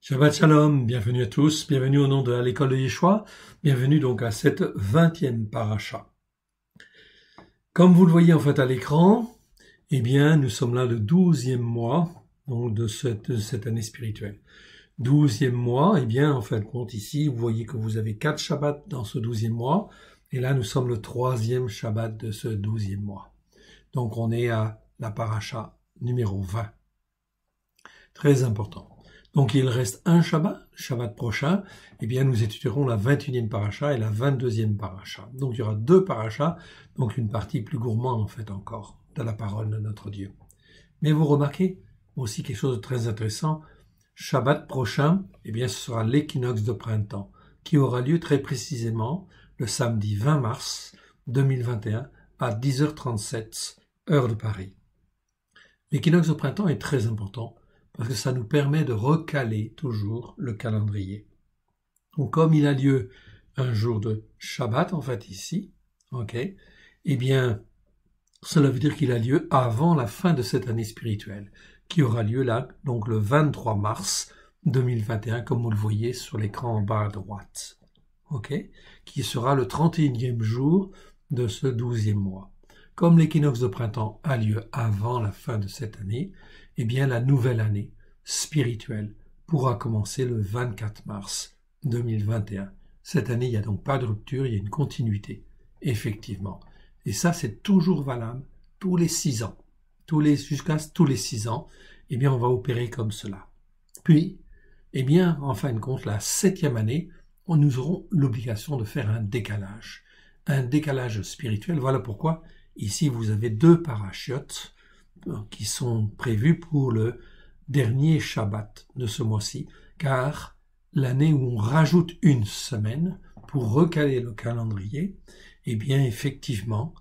Shabbat Shalom, bienvenue à tous, bienvenue au nom de l'école de Yeshua, bienvenue donc à cette 20e paracha. Comme vous le voyez en fait à l'écran, eh bien nous sommes là le 12e mois donc de cette année spirituelle. 12e mois, eh bien en fin de compte ici, vous voyez que vous avez 4 Shabbats dans ce 12e mois, et là nous sommes le 3e Shabbat de ce 12e mois. Donc on est à la paracha numéro 20. Très important. Donc il reste un Shabbat, le Shabbat prochain, eh bien nous étudierons la 21e paracha et la 22e paracha. Donc il y aura 2 parachas, donc une partie plus gourmande en fait encore de la parole de notre Dieu. Mais vous remarquez aussi quelque chose de très intéressant, Shabbat prochain, eh bien ce sera l'équinoxe de printemps, qui aura lieu très précisément le samedi 20 mars 2021 à 10h37, heure de Paris. L'équinoxe de printemps est très important, parce que ça nous permet de recaler toujours le calendrier. Donc comme il a lieu un jour de Shabbat en fait ici, eh bien cela veut dire qu'il a lieu avant la fin de cette année spirituelle, qui aura lieu là, donc le 23 mars 2021, comme vous le voyez sur l'écran en bas à droite, qui sera le 31e jour de ce 12e mois. Comme l'équinoxe de printemps a lieu avant la fin de cette année, eh bien la nouvelle année spirituelle pourra commencer le 24 mars 2021. Cette année, il n'y a donc pas de rupture, il y a une continuité, effectivement. Et ça, c'est toujours valable tous les 6 ans. Jusqu'à tous les 6 ans, eh bien, on va opérer comme cela. Puis, eh bien, en fin de compte, la 7e année, nous aurons l'obligation de faire un décalage spirituel. Voilà pourquoi, ici, vous avez 2 parachiotes qui sont prévus pour le dernier Shabbat de ce mois-ci, car l'année où on rajoute une semaine pour recaler le calendrier, eh bien effectivement,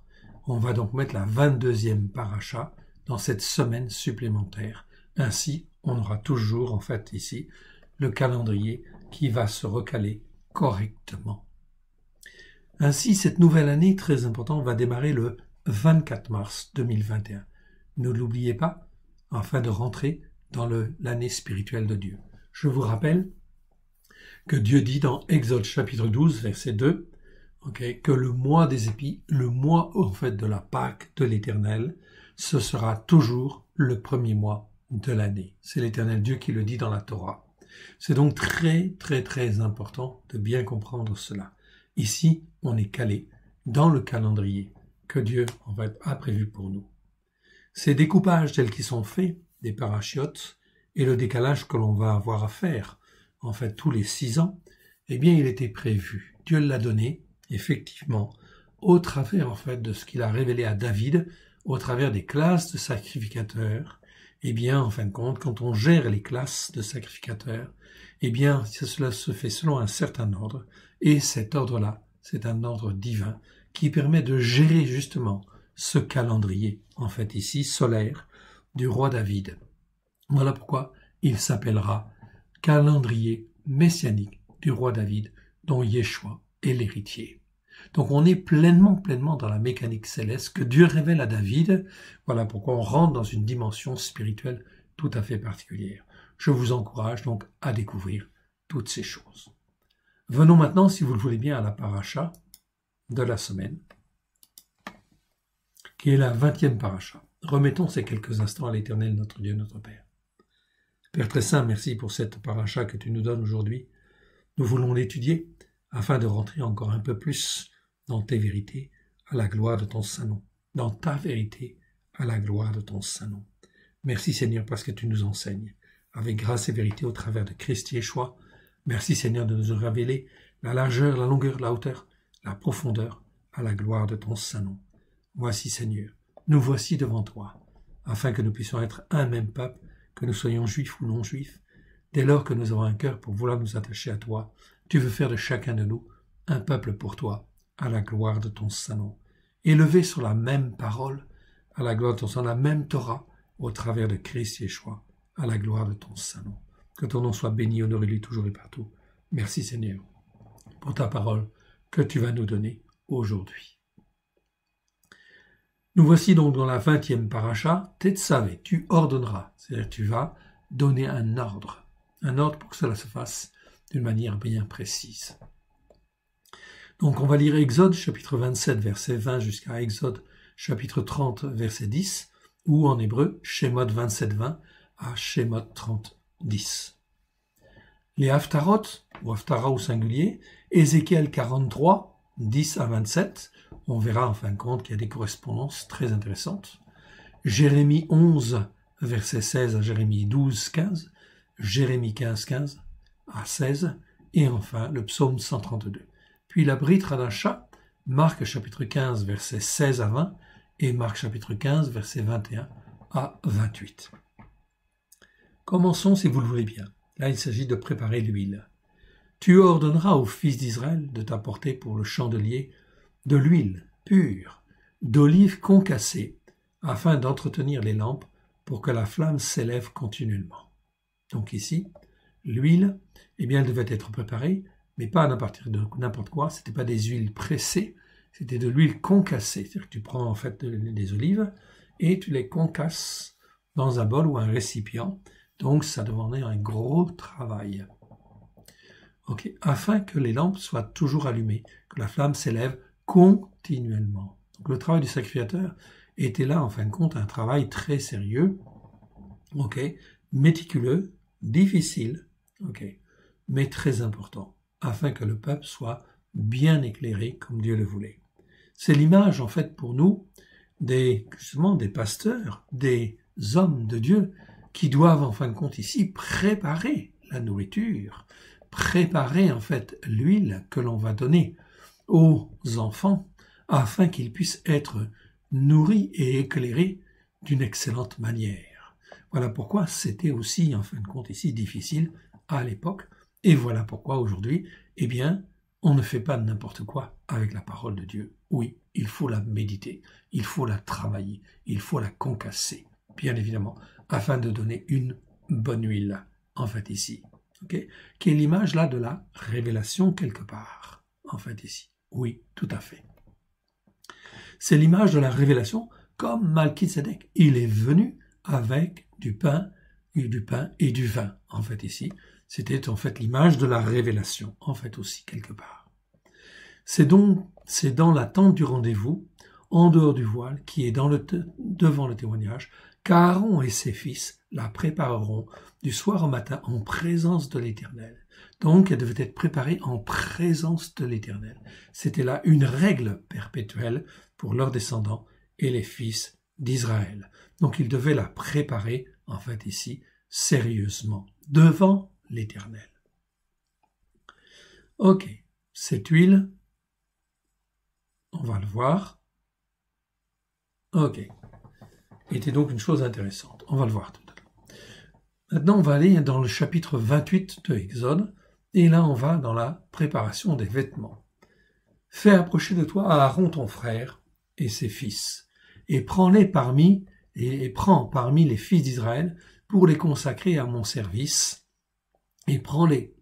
on va donc mettre la 22e paracha dans cette semaine supplémentaire. Ainsi, on aura toujours en fait ici le calendrier qui va se recaler correctement. Ainsi, cette nouvelle année très importante va démarrer le 24 mars 2021. Ne l'oubliez pas, afin de rentrer dans l'année spirituelle de Dieu. Je vous rappelle que Dieu dit dans Exode chapitre 12, verset 2, que le mois des épis, le mois en fait de la Pâque de l'Éternel, ce sera toujours le premier mois de l'année. C'est l'Éternel Dieu qui le dit dans la Torah. C'est donc très, très, très important de bien comprendre cela. Ici, on est calé dans le calendrier que Dieu en fait a prévu pour nous. Ces découpages tels qu'ils sont faits, des parachiotes, et le décalage que l'on va avoir à faire, en fait tous les 6 ans, eh bien il était prévu. Dieu l'a donné, effectivement, au travers en fait de ce qu'il a révélé à David, au travers des classes de sacrificateurs. Eh bien, en fin de compte, quand on gère les classes de sacrificateurs, eh bien cela se fait selon un certain ordre, et cet ordre-là, c'est un ordre divin qui permet de gérer justement ce calendrier, en fait ici, solaire, du roi David. Voilà pourquoi il s'appellera calendrier messianique du roi David, dont Yeshua est l'héritier. Donc on est pleinement dans la mécanique céleste que Dieu révèle à David. Voilà pourquoi on rentre dans une dimension spirituelle tout à fait particulière. Je vous encourage donc à découvrir toutes ces choses. Venons maintenant, si vous le voulez bien, à la paracha de la semaine, qui est la 20e paracha. Remettons ces quelques instants à l'Éternel, notre Dieu, notre Père. Père très saint, merci pour cette paracha que tu nous donnes aujourd'hui. Nous voulons l'étudier afin de rentrer encore un peu plus dans tes vérités, à la gloire de ton saint nom. Dans ta vérité, à la gloire de ton saint nom. Merci Seigneur parce que tu nous enseignes avec grâce et vérité au travers de Christ Yeshua. Merci Seigneur de nous révéler la largeur, la longueur, la hauteur, la profondeur, à la gloire de ton saint nom. Voici Seigneur, nous voici devant toi, afin que nous puissions être un même peuple, que nous soyons juifs ou non juifs. Dès lors que nous avons un cœur pour vouloir nous attacher à toi, tu veux faire de chacun de nous un peuple pour toi, à la gloire de ton saint nom. Élevé sur la même parole, à la gloire de ton saint nom, la même Torah, au travers de Christ Yeshua, à la gloire de ton saint nom. Que ton nom soit béni, honoré lui toujours et partout. Merci Seigneur pour ta parole que tu vas nous donner aujourd'hui. Nous voici donc dans la 20e paracha, Tetsavé, tu ordonneras, c'est-à-dire tu vas donner un ordre un ordre pour que cela se fasse d'une manière bien précise. Donc on va lire Exode chapitre 27 verset 20 jusqu'à Exode chapitre 30 verset 10, ou en hébreu Shemot 27-20 à Shemot 30-10. Les Haftarot, ou Haftara au singulier, Ézéchiel 43, 10 à 27, on verra en fin de compte qu'il y a des correspondances très intéressantes. Jérémie 11, verset 16 à Jérémie 12, 15, Jérémie 15, 15 à 16, et enfin le psaume 132. Puis la Brit Hadasha, Marc chapitre 15, verset 16 à 20, et Marc chapitre 15, verset 21 à 28. Commençons si vous le voulez bien. Là, il s'agit de préparer l'huile. Tu ordonneras aux fils d'Israël de t'apporter pour le chandelier de l'huile pure, d'olive concassée, afin d'entretenir les lampes pour que la flamme s'élève continuellement. Donc ici, l'huile, eh bien, elle devait être préparée, mais pas à partir de n'importe quoi. C'était pas des huiles pressées, c'était de l'huile concassée. C'est-à-dire que tu prends en fait des olives et tu les concasses dans un bol ou un récipient. Donc, ça demandait un gros travail. Ok, afin que les lampes soient toujours allumées, que la flamme s'élève continuellement. Donc, le travail du sacrificateur était là, en fin de compte, un travail très sérieux, ok, méticuleux, difficile, ok, mais très important, afin que le peuple soit bien éclairé comme Dieu le voulait. C'est l'image, en fait, pour nous, justement, des pasteurs, des hommes de Dieu, qui doivent, en fin de compte, ici, préparer la nourriture, préparer, en fait, l'huile que l'on va donner aux enfants, afin qu'ils puissent être nourris et éclairés d'une excellente manière. Voilà pourquoi c'était aussi, en fin de compte, ici, difficile à l'époque, et voilà pourquoi, aujourd'hui, eh bien, on ne fait pas n'importe quoi avec la parole de Dieu. Oui, il faut la méditer, il faut la travailler, il faut la concasser, bien évidemment, afin de donner une bonne huile, en fait, ici. Okay, qui est l'image, là, de la révélation quelque part, en fait, ici. Oui, tout à fait. C'est l'image de la révélation comme Malkisedec. Il est venu avec du pain et du vin, en fait, ici. C'était, en fait, l'image de la révélation, en fait, aussi, quelque part. C'est dans la tente du rendez-vous, en dehors du voile, qui est devant le témoignage, qu'Aaron et ses fils la prépareront du soir au matin en présence de l'Éternel. Donc, elle devait être préparée en présence de l'Éternel. C'était là une règle perpétuelle pour leurs descendants et les fils d'Israël. Donc, ils devaient la préparer, en fait ici, sérieusement, devant l'Éternel. Ok, cette huile, on va le voir. Ok, était donc une chose intéressante. On va le voir tout à l'heure. Maintenant, on va aller dans le chapitre 28 de Exode, et là, on va dans la préparation des vêtements. Fais approcher de toi Aaron ton frère et ses fils, et prends-les parmi les fils d'Israël pour les consacrer à mon service, et prends-les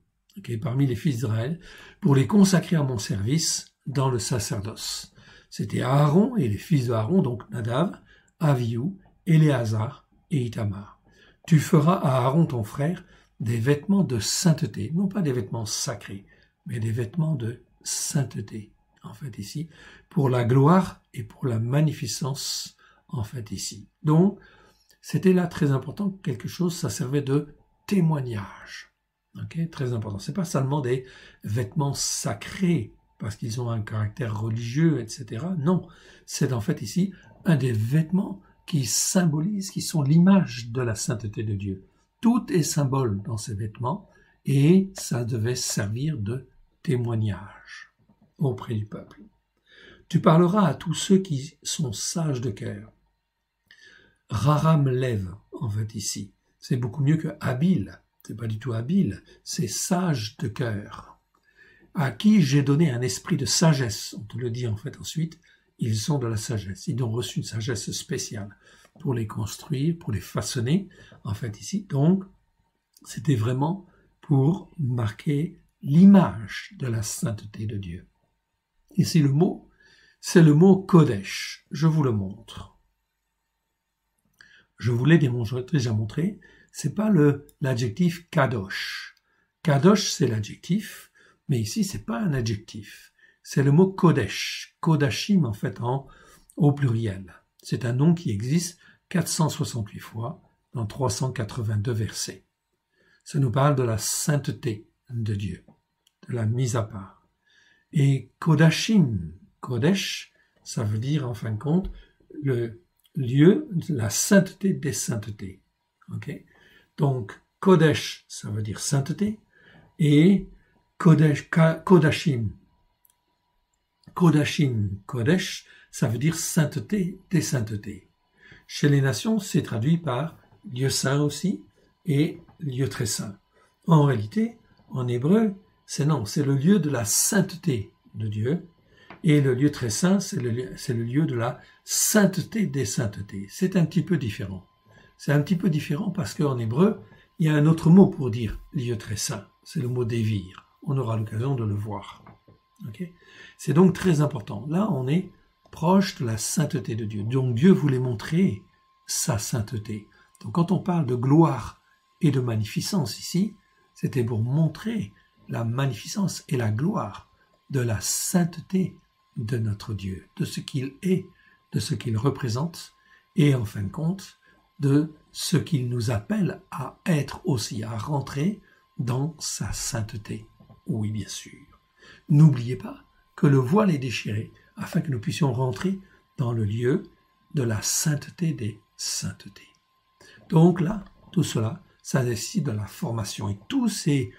parmi les fils d'Israël pour les consacrer à mon service dans le sacerdoce. C'était Aaron et les fils d'Aaron, donc Nadav, Avihu, Éléazar et Ithamar. Tu feras à Aaron ton frère des vêtements de sainteté, non pas des vêtements sacrés, mais des vêtements de sainteté, en fait ici, pour la gloire et pour la magnificence, en fait ici. Donc, c'était là très important, quelque chose, ça servait de témoignage. Ok, très important. C'est pas seulement des vêtements sacrés, parce qu'ils ont un caractère religieux, etc. Non, c'est en fait ici un des vêtements qui symbolisent, qui sont l'image de la sainteté de Dieu. Tout est symbole dans ces vêtements et ça devait servir de témoignage auprès du peuple. Tu parleras à tous ceux qui sont sages de cœur. Raram lève, en fait ici. C'est beaucoup mieux que habile. C'est pas du tout habile, c'est sage de cœur. À qui j'ai donné un esprit de sagesse. On te le dit en fait ensuite, ils ont de la sagesse. Ils ont reçu une sagesse spéciale pour les construire, pour les façonner, en fait ici. Donc, c'était vraiment pour marquer l'image de la sainteté de Dieu. Ici le mot, c'est le mot Kodesh. Je vous le montre. je vous l'ai déjà montré, c'est pas l'adjectif kadosh. Kadosh, c'est l'adjectif, mais ici, c'est pas un adjectif. C'est le mot kodesh. Kodashim, en fait, au pluriel. C'est un nom qui existe 468 fois dans 382 versets. Ça nous parle de la sainteté de Dieu, de la mise à part. Et kodashim, kodesh, ça veut dire, en fin de compte, le lieu, la sainteté des saintetés. Okay? Donc, kodesh, ça veut dire sainteté, et kodashim, kodesh, ça veut dire sainteté des saintetés. Chez les nations, c'est traduit par lieu saint aussi, et lieu très saint. En réalité, en hébreu, c'est le lieu de la sainteté de Dieu, et le lieu très saint, c'est le lieu de la sainteté des saintetés. C'est un petit peu différent. C'est un petit peu différent parce qu'en hébreu, il y a un autre mot pour dire lieu très saint. C'est le mot dévir. On aura l'occasion de le voir. Okay? C'est donc très important. Là, on est proche de la sainteté de Dieu. Donc Dieu voulait montrer sa sainteté. Donc quand on parle de gloire et de magnificence ici, c'était pour montrer la magnificence et la gloire de la sainteté de notre Dieu, de ce qu'il est, de ce qu'il représente, et en fin de compte, de ce qu'il nous appelle à être aussi, à rentrer dans sa sainteté. Oui, bien sûr. N'oubliez pas que le voile est déchiré, afin que nous puissions rentrer dans le lieu de la sainteté des saintetés. Donc là, tout cela, ça nécessite de la formation. Et tous ces,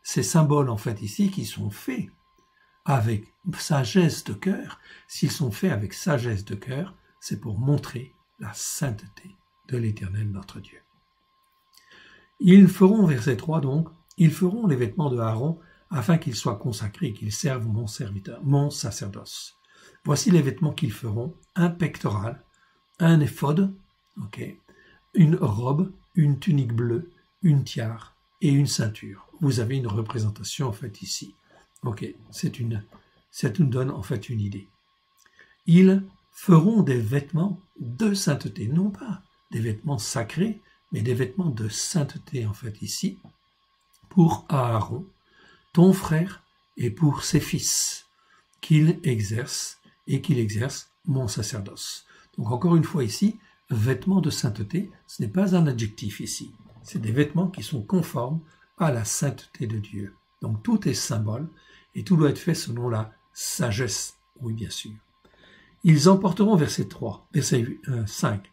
ces symboles en fait ici qui sont faits avec sagesse de cœur, s'ils sont faits avec sagesse de cœur, c'est pour montrer la sainteté de l'Éternel notre Dieu. Ils feront, verset 3 donc, ils feront les vêtements de Aaron afin qu'ils soient consacrés et qu'ils servent mon sacerdoce. Voici les vêtements qu'ils feront, un pectoral, un éphod, une robe, une tunique bleue, une tiare et une ceinture. Vous avez une représentation en fait ici. Ça nous donne en fait une idée. Ils feront des vêtements de sainteté, non pas des vêtements sacrés, mais des vêtements de sainteté en fait ici, pour Aaron, ton frère, et pour ses fils, qu'il exerce mon sacerdoce. Donc encore une fois ici, vêtements de sainteté, ce n'est pas un adjectif ici, c'est des vêtements qui sont conformes à la sainteté de Dieu. Donc tout est symbole, et tout doit être fait selon la sagesse, oui bien sûr. Ils emporteront, verset 5,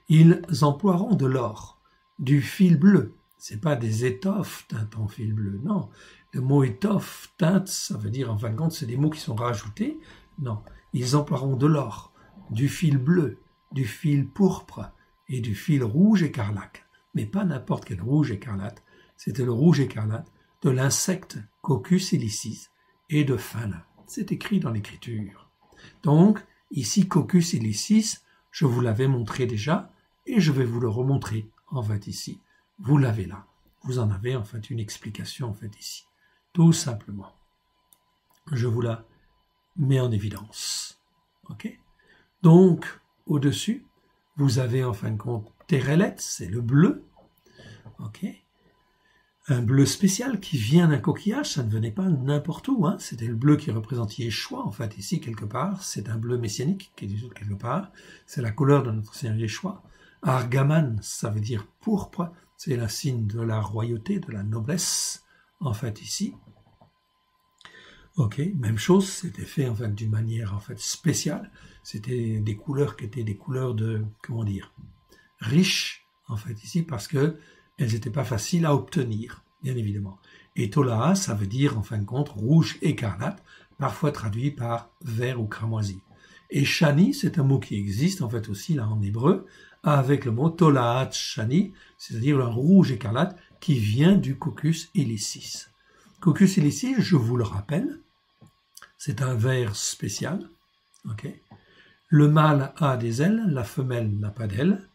ils emploieront de l'or, du fil bleu. C'est pas des étoffes teintes en fil bleu, non. Le mot étoffe, teinte, ça veut dire, en fin de compte, c'est des mots qui sont rajoutés. Non, ils emploieront de l'or, du fil bleu, du fil pourpre et du fil rouge écarlate. Mais pas n'importe quel rouge écarlate, c'était le rouge écarlate de l'insecte Coccus ilicis et de fin lin. C'est écrit dans l'Écriture. Donc, ici, Coccus ilicis, je vous l'avais montré déjà, et je vais vous le remontrer, en fait, ici. Vous l'avez là. Vous en avez, en fait, une explication, en fait, ici. Tout simplement. Je vous la mets en évidence. Donc, au-dessus, vous avez, en fin de compte, Térélet, c'est le bleu. Un bleu spécial qui vient d'un coquillage, ça ne venait pas n'importe où, c'était le bleu qui représente Yeshua, en fait, ici, quelque part, c'est un bleu messianique, qui est quelque part, c'est la couleur de notre Seigneur Yeshua. Argaman, ça veut dire pourpre, c'est le signe de la royauté, de la noblesse, en fait, ici. Même chose, c'était fait, en fait, d'une manière, en fait, spéciale, c'était des couleurs qui étaient des couleurs de, riches, en fait, ici, parce que elles n'étaient pas faciles à obtenir, bien évidemment. Et Tolaa, ça veut dire, en fin de compte, rouge écarlate, parfois traduit par vert ou cramoisi. Et Shani, c'est un mot qui existe, en fait, aussi, là, en hébreu, avec le mot Tolaat Shani, c'est-à-dire le rouge écarlate, qui vient du Coccus ilicis. Coccus ilicis, je vous le rappelle, c'est un ver spécial, Le mâle a des ailes, la femelle n'a pas d'ailes.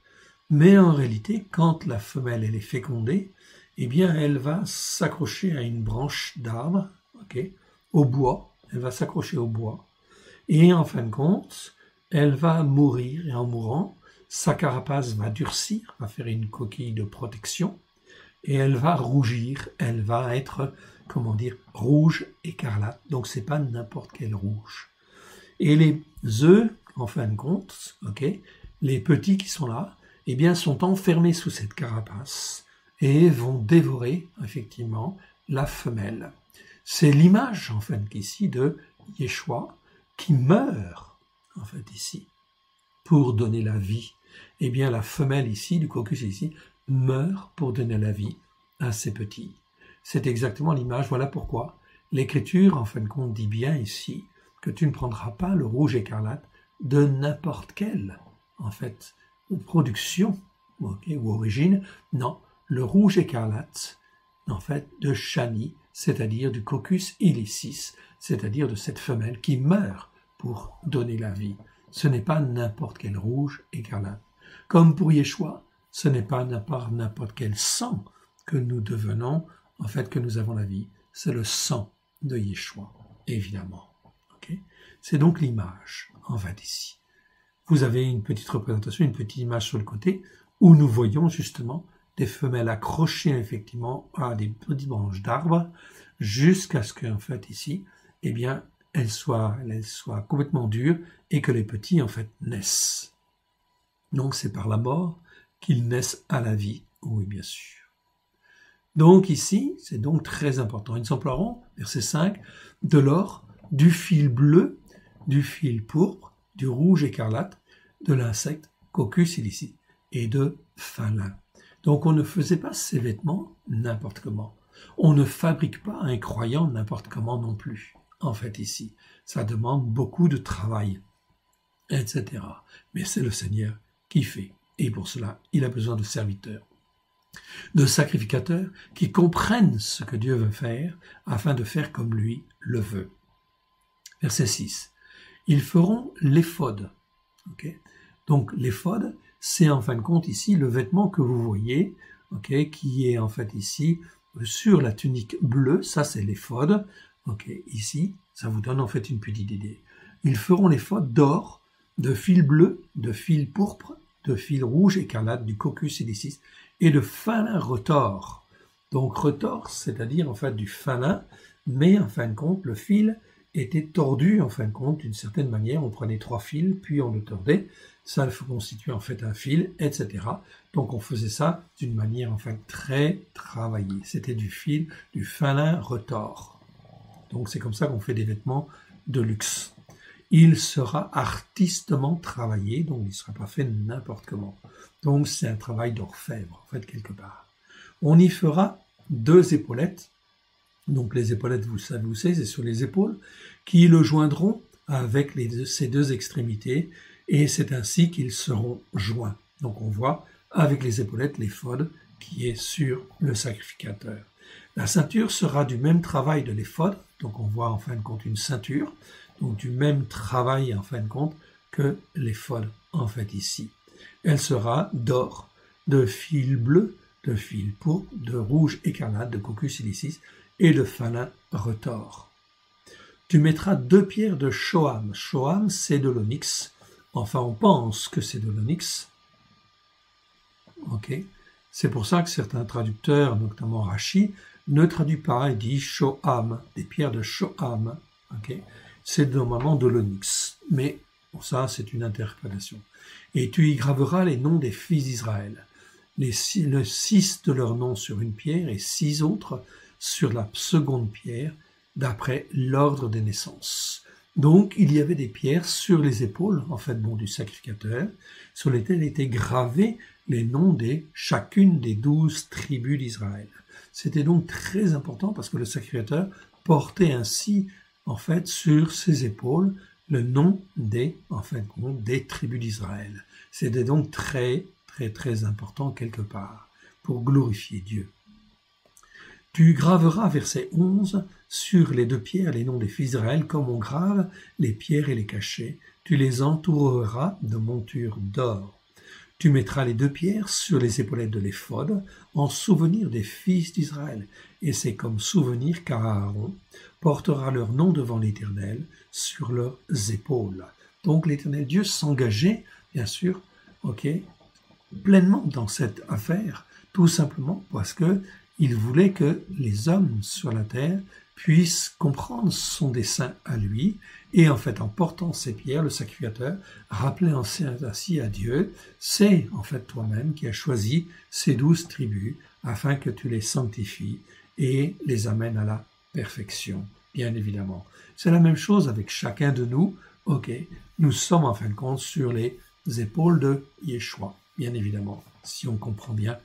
Mais en réalité, quand la femelle elle est fécondée, eh bien, elle va s'accrocher à une branche d'arbre, au bois. Elle va s'accrocher au bois. Et en fin de compte, elle va mourir. Et en mourant, sa carapace va durcir, va faire une coquille de protection, et elle va rougir, elle va être, comment dire, rouge écarlate. Donc c'est pas n'importe quel rouge. Et les œufs, en fin de compte, les petits qui sont là, eh bien, sont enfermés sous cette carapace et vont dévorer, effectivement, la femelle. C'est l'image, en fait, ici, de Yeshua qui meurt, en fait, ici, pour donner la vie. Eh bien, la femelle ici, du cocus ici, meurt pour donner la vie à ses petits. C'est exactement l'image, voilà pourquoi l'Écriture, en fin de compte, dit bien ici que tu ne prendras pas le rouge écarlate de n'importe quelle, en fait, production ou origine. Non, le rouge écarlate, en fait, de Shani, c'est-à-dire du cocus illicis, c'est-à-dire de cette femelle qui meurt pour donner la vie. Ce n'est pas n'importe quel rouge écarlate. Comme pour Yeshua, ce n'est pas n'importe quel sang que nous devenons, en fait, que nous avons la vie. C'est le sang de Yeshua, évidemment. C'est donc l'image, en fait, ici. Vous avez une petite représentation, une petite image sur le côté, où nous voyons justement des femelles accrochées, effectivement, à des petites branches d'arbres, jusqu'à ce qu'en fait, ici, eh bien, elles soient complètement dures et que les petits, en fait, naissent. Donc, c'est par la mort qu'ils naissent à la vie, oui, bien sûr. Donc, ici, c'est donc très important. Ils emploieront, verset 5, de l'or, du fil bleu, du fil pourpre, du rouge écarlate, de l'insecte Coccus illicis et de fin lin. Donc on ne faisait pas ces vêtements n'importe comment. On ne fabrique pas un croyant n'importe comment non plus. En fait ici, ça demande beaucoup de travail, etc. Mais c'est le Seigneur qui fait. Et pour cela, il a besoin de serviteurs, de sacrificateurs qui comprennent ce que Dieu veut faire afin de faire comme lui le veut. Verset 6. Ils feront l'éphod. Donc l'éphod, c'est en fin de compte ici le vêtement que vous voyez, qui est en fait ici sur la tunique bleue, ça c'est l'éphod. Ici, ça vous donne en fait une petite idée. Ils feront l'éphod d'or, de fil bleu, de fil pourpre, de fil rouge écarlate, du coccus illicis et de fin lin retors. Donc retors, c'est-à-dire en fait du fin lin, mais en fin de compte le fil était tordu, en fin de compte, d'une certaine manière. On prenait 3 fils, puis on le tordait. Ça constituait en fait un fil, etc. Donc on faisait ça d'une manière en fait très travaillée. C'était du fil, du fin lin retors. Donc c'est comme ça qu'on fait des vêtements de luxe. Il sera artistement travaillé, donc il ne sera pas fait n'importe comment. Donc c'est un travail d'orfèvre, en fait, quelque part. On y fera 2 épaulettes. Donc les épaulettes, vous savez où c'est sur les épaules, qui le joindront avec ces 2 extrémités, et c'est ainsi qu'ils seront joints. Donc on voit avec les épaulettes l'éphod qui est sur le sacrificateur. La ceinture sera du même travail de l'éphod, donc on voit en fin de compte une ceinture, donc du même travail en fin de compte que l'éphod en fait ici. Elle sera d'or, de fil bleu, de fil pourpre, de rouge écarlate, de coccus illicis, et de fin lin retors. Tu mettras 2 pierres de shoham. Shoham, c'est de l'onyx. Enfin, on pense que c'est de l'onyx. C'est pour ça que certains traducteurs, notamment Rashi, ne traduit pas et dit shoham, des pierres de shoham. C'est normalement de l'onyx. Mais pour ça, c'est une interprétation. Et tu y graveras les noms des fils d'Israël. Le 6 de leurs noms sur une pierre et 6 autres sur la seconde pierre, d'après l'ordre des naissances. Donc, il y avait des pierres sur les épaules, en fait, du sacrificateur, sur lesquelles étaient gravés les noms de chacune des 12 tribus d'Israël. C'était donc très important parce que le sacrificateur portait ainsi, en fait, sur ses épaules, le nom des tribus d'Israël. C'était donc très, très, très important quelque part pour glorifier Dieu. Tu graveras, verset 11, sur les 2 pierres les noms des fils d'Israël, comme on grave les pierres et les cachets. Tu les entoureras de montures d'or. Tu mettras les 2 pierres sur les épaulettes de l'éphod, en souvenir des fils d'Israël. Et c'est comme souvenir car Aaron portera leur nom devant l'Éternel sur leurs épaules. Donc l'Éternel Dieu s'engageait, bien sûr, ok, pleinement dans cette affaire, tout simplement parce que il voulait que les hommes sur la terre puissent comprendre son dessein à lui, et en fait, en portant ces pierres, le sacrificateur rappelait ainsi à Dieu, c'est en fait toi-même qui as choisi ces 12 tribus afin que tu les sanctifies et les amènes à la perfection, bien évidemment. C'est la même chose avec chacun de nous, ok, nous sommes en fin de compte sur les épaules de Yeshua, bien évidemment, si on comprend bien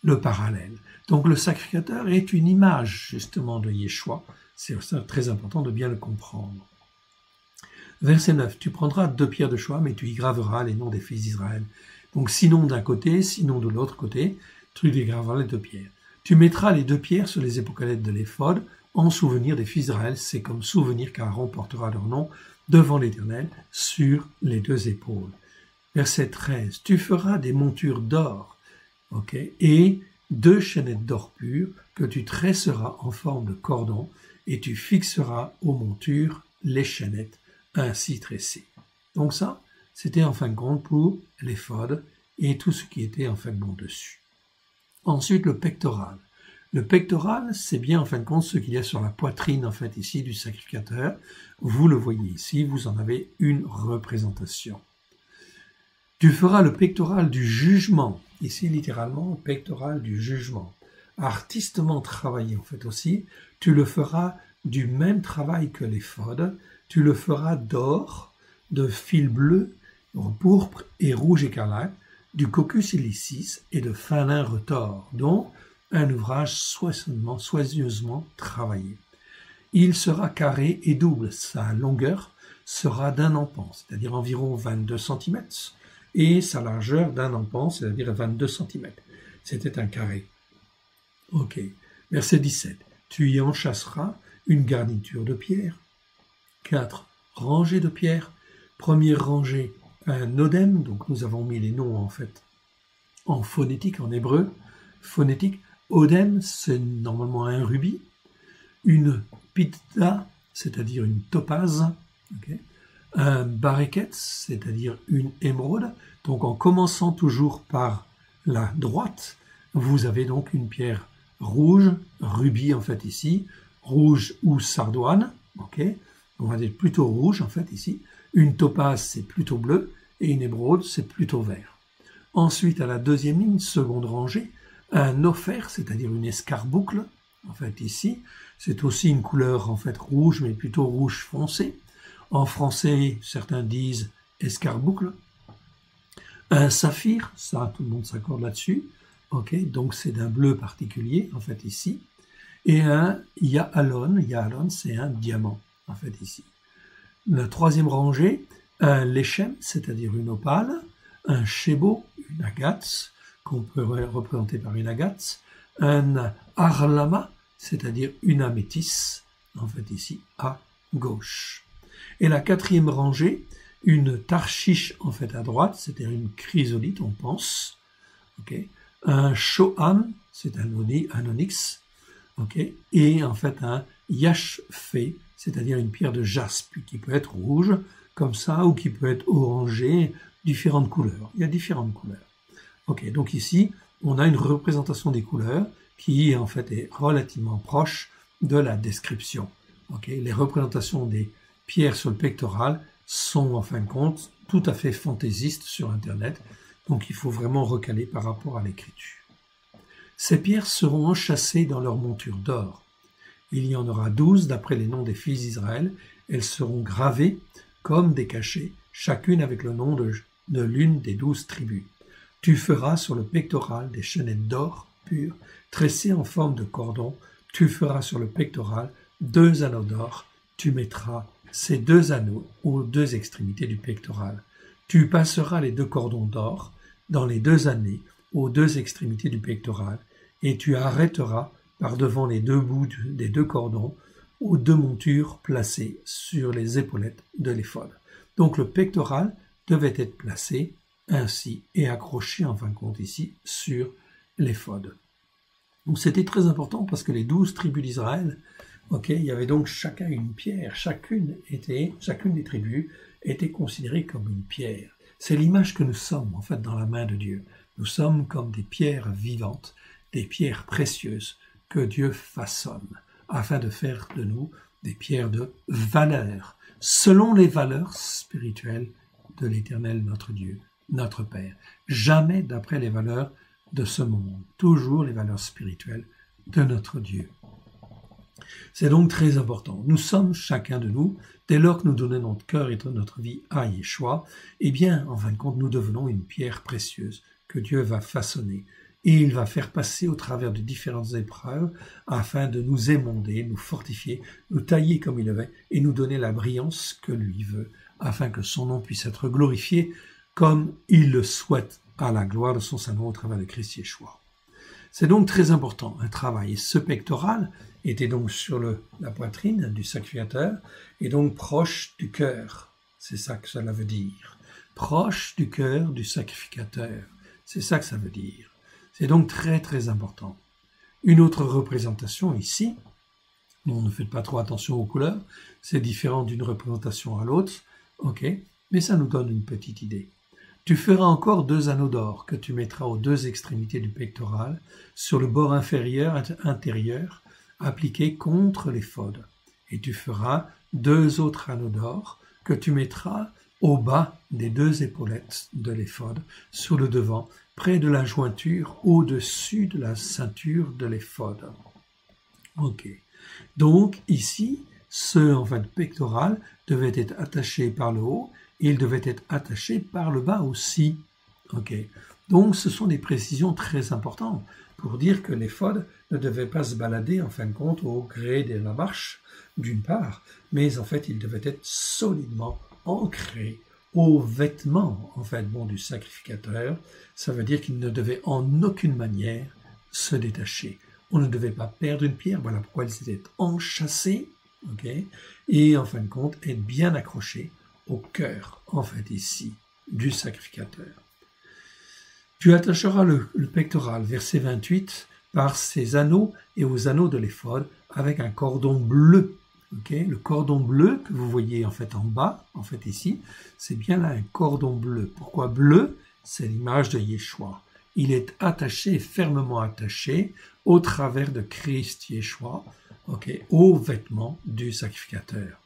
le parallèle. Donc le sacrificateur est une image justement de Yeshua. C'est très important de bien le comprendre. Verset 9. Tu prendras 2 pierres de choix, mais tu y graveras les noms des fils d'Israël. Donc sinon d'un côté, sinon de l'autre côté, tu y graveras les 2 pierres. Tu mettras les 2 pierres sur les épaulettes de l'éphod en souvenir des fils d'Israël. C'est comme souvenir qu'Aaron portera leur nom devant l'Éternel sur les 2 épaules. Verset 13. Tu feras des montures d'or, ok, et 2 chaînettes d'or pur que tu tresseras en forme de cordon et tu fixeras aux montures les chaînettes ainsi tressées. Donc ça, c'était en fin de compte pour l'éphod et tout ce qui était en fin de compte dessus. Ensuite, le pectoral. Le pectoral, c'est bien en fin de compte ce qu'il y a sur la poitrine en fait ici du sacrificateur. Vous le voyez ici, vous en avez une représentation. Tu feras le pectoral du jugement, ici littéralement pectoral du jugement, artistement travaillé en fait aussi. Tu le feras du même travail que l'éphod, tu le feras d'or, de fil bleu, pourpre et rouge écarlate, du cocus illicis et de fin lin retors, dont un ouvrage soigneusement travaillé. Il sera carré et double, sa longueur sera d'un empan, c'est-à-dire environ 22 cm, et sa largeur d'un empan, c'est-à-dire 22 cm. C'était un carré. Ok. Verset 17. Tu y enchâsseras une garniture de pierre. 4. Rangée de pierre. Première rangée, un odem. Donc nous avons mis les noms en fait en phonétique, en hébreu. Phonétique. Odem, c'est normalement un rubis. Une pitda, c'est-à-dire une topaze. Okay. Un bareket, c'est-à-dire une émeraude. Donc en commençant toujours par la droite, vous avez donc une pierre rouge, rubis en fait ici, rouge ou sardoine, ok, on va dire plutôt rouge en fait ici, une topaze c'est plutôt bleu, et une émeraude c'est plutôt vert. Ensuite à la deuxième ligne, seconde rangée, un ophir, c'est-à-dire une escarboucle, en fait ici, c'est aussi une couleur en fait rouge, mais plutôt rouge foncé. En français, certains disent escarboucle. Un saphir, ça, tout le monde s'accorde là-dessus. Ok, donc c'est d'un bleu particulier, en fait, ici. Et un ya'alon, c'est un diamant, en fait, ici. La troisième rangée, un lechem, c'est-à-dire une opale. Un shebo, une agate, qu'on peut représenter par une agate. Un arlama, c'est-à-dire une améthyste, en fait, ici, à gauche. Et la quatrième rangée, une tarchiche en fait à droite, c'est-à-dire une chrysolite, on pense. Okay. Un shoham, c'est un onyx. Okay. Et en fait un yashfé, c'est-à-dire une pierre de jaspe, qui peut être rouge, comme ça, ou qui peut être orangée, différentes couleurs. Il y a différentes couleurs. Okay. Donc ici, on a une représentation des couleurs qui en fait est relativement proche de la description. Okay. Les représentations des pierres sur le pectoral sont en fin de compte tout à fait fantaisistes sur Internet, donc il faut vraiment recaler par rapport à l'écriture. Ces pierres seront enchâssées dans leur monture d'or. Il y en aura 12 d'après les noms des fils d'Israël. Elles seront gravées comme des cachets, chacune avec le nom de l'une des 12 tribus. Tu feras sur le pectoral des chaînettes d'or pur, tressées en forme de cordon. Tu feras sur le pectoral 2 anneaux d'or. Tu mettras ces 2 anneaux aux 2 extrémités du pectoral. Tu passeras les 2 cordons d'or dans les 2 anneaux aux 2 extrémités du pectoral, et tu arrêteras par devant les 2 bouts des 2 cordons aux 2 montures placées sur les épaulettes de l'éphod. Donc le pectoral devait être placé ainsi et accroché en fin de compte ici sur l'éphod. Donc c'était très important parce que les 12 tribus d'Israël, ok, il y avait donc chacun une pierre, chacune des tribus était considérée comme une pierre. C'est l'image que nous sommes, en fait, dans la main de Dieu. Nous sommes comme des pierres vivantes, des pierres précieuses que Dieu façonne, afin de faire de nous des pierres de valeur, selon les valeurs spirituelles de l'Éternel notre Dieu, notre Père. Jamais d'après les valeurs de ce monde, toujours les valeurs spirituelles de notre Dieu. C'est donc très important. Nous sommes, chacun de nous, dès lors que nous donnons notre cœur et notre vie à Yeshua, eh bien, en fin de compte, nous devenons une pierre précieuse que Dieu va façonner. Et il va faire passer au travers de différentes épreuves afin de nous émonder, nous fortifier, nous tailler comme il le veut et nous donner la brillance que lui veut, afin que son nom puisse être glorifié comme il le souhaite à la gloire de son Saint-Nom au travers de Christ Yeshua. C'est donc très important, un travail. Et ce pectoral était donc sur la poitrine du sacrificateur et donc proche du cœur. C'est ça que cela veut dire. Proche du cœur du sacrificateur. C'est ça que ça veut dire. C'est donc très très important. Une autre représentation ici, bon, ne faites pas trop attention aux couleurs, c'est différent d'une représentation à l'autre, ok, mais ça nous donne une petite idée. Tu feras encore 2 anneaux d'or que tu mettras aux 2 extrémités du pectoral, sur le bord inférieur intérieur, appliqués contre l'éphod. Et tu feras 2 autres anneaux d'or que tu mettras au bas des 2 épaulettes de l'éphod, sur le devant, près de la jointure, au-dessus de la ceinture de l'éphod. Ok. Donc, ici, ce pectoral devait être attaché par le haut et il devait être attaché par le bas aussi. Ok. Donc, ce sont des précisions très importantes pour dire que l'éphod ne devait pas se balader, en fin de compte, au gré de la marche, d'une part, mais en fait, il devait être solidement ancré aux vêtements du sacrificateur. Ça veut dire qu'il ne devait en aucune manière se détacher. On ne devait pas perdre une pierre, voilà pourquoi ils étaient enchâssés, okay, et en fin de compte être bien accrochés au cœur, ici, du sacrificateur. Tu attacheras le pectoral, verset 28, par ses anneaux et aux anneaux de l'éphod avec un cordon bleu. Okay, le cordon bleu que vous voyez en bas, ici, c'est bien là un cordon bleu. Pourquoi bleu? C'est l'image de Yeshua. Il est attaché, fermement attaché, au travers de Christ Yeshua, aux vêtements du sacrificateur.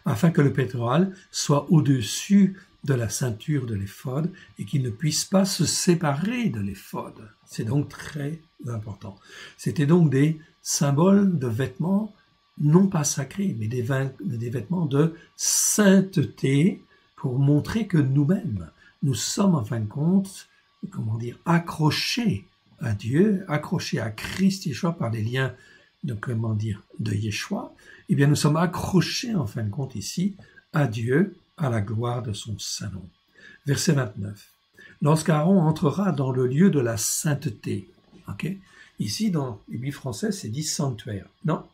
Afin que le pectoral soit au-dessus de la ceinture de l'éphod et qu'il ne puisse pas se séparer de l'éphod. C'est donc très important. C'était donc des symboles de vêtements non pas sacrés, mais des vêtements de sainteté pour montrer que nous-mêmes, nous sommes en fin de compte, accrochés à Dieu, accrochés à Christ Yeshua par des liens de Yeshua. Eh bien, nous sommes accrochés en fin de compte ici à Dieu, à la gloire de son Saint-Nom. Verset 29. Lorsqu'Aaron entrera dans le lieu de la sainteté, ici dans les Bibles françaises, c'est dit sanctuaire. Non.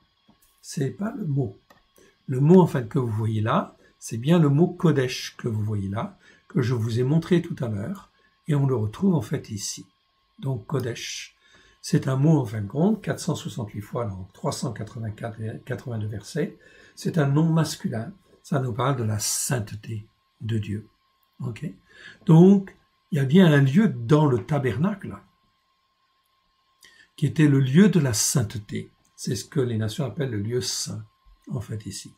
C'est pas le mot. Le mot, que vous voyez là, c'est bien le mot Kodesh que vous voyez là, que je vous ai montré tout à l'heure, et on le retrouve ici. Donc Kodesh, c'est un mot, 468 fois dans 382 versets. C'est un nom masculin. Ça nous parle de la sainteté de Dieu. Donc, il y a bien un lieu dans le tabernacle qui était le lieu de la sainteté. C'est ce que les nations appellent le lieu saint, ici.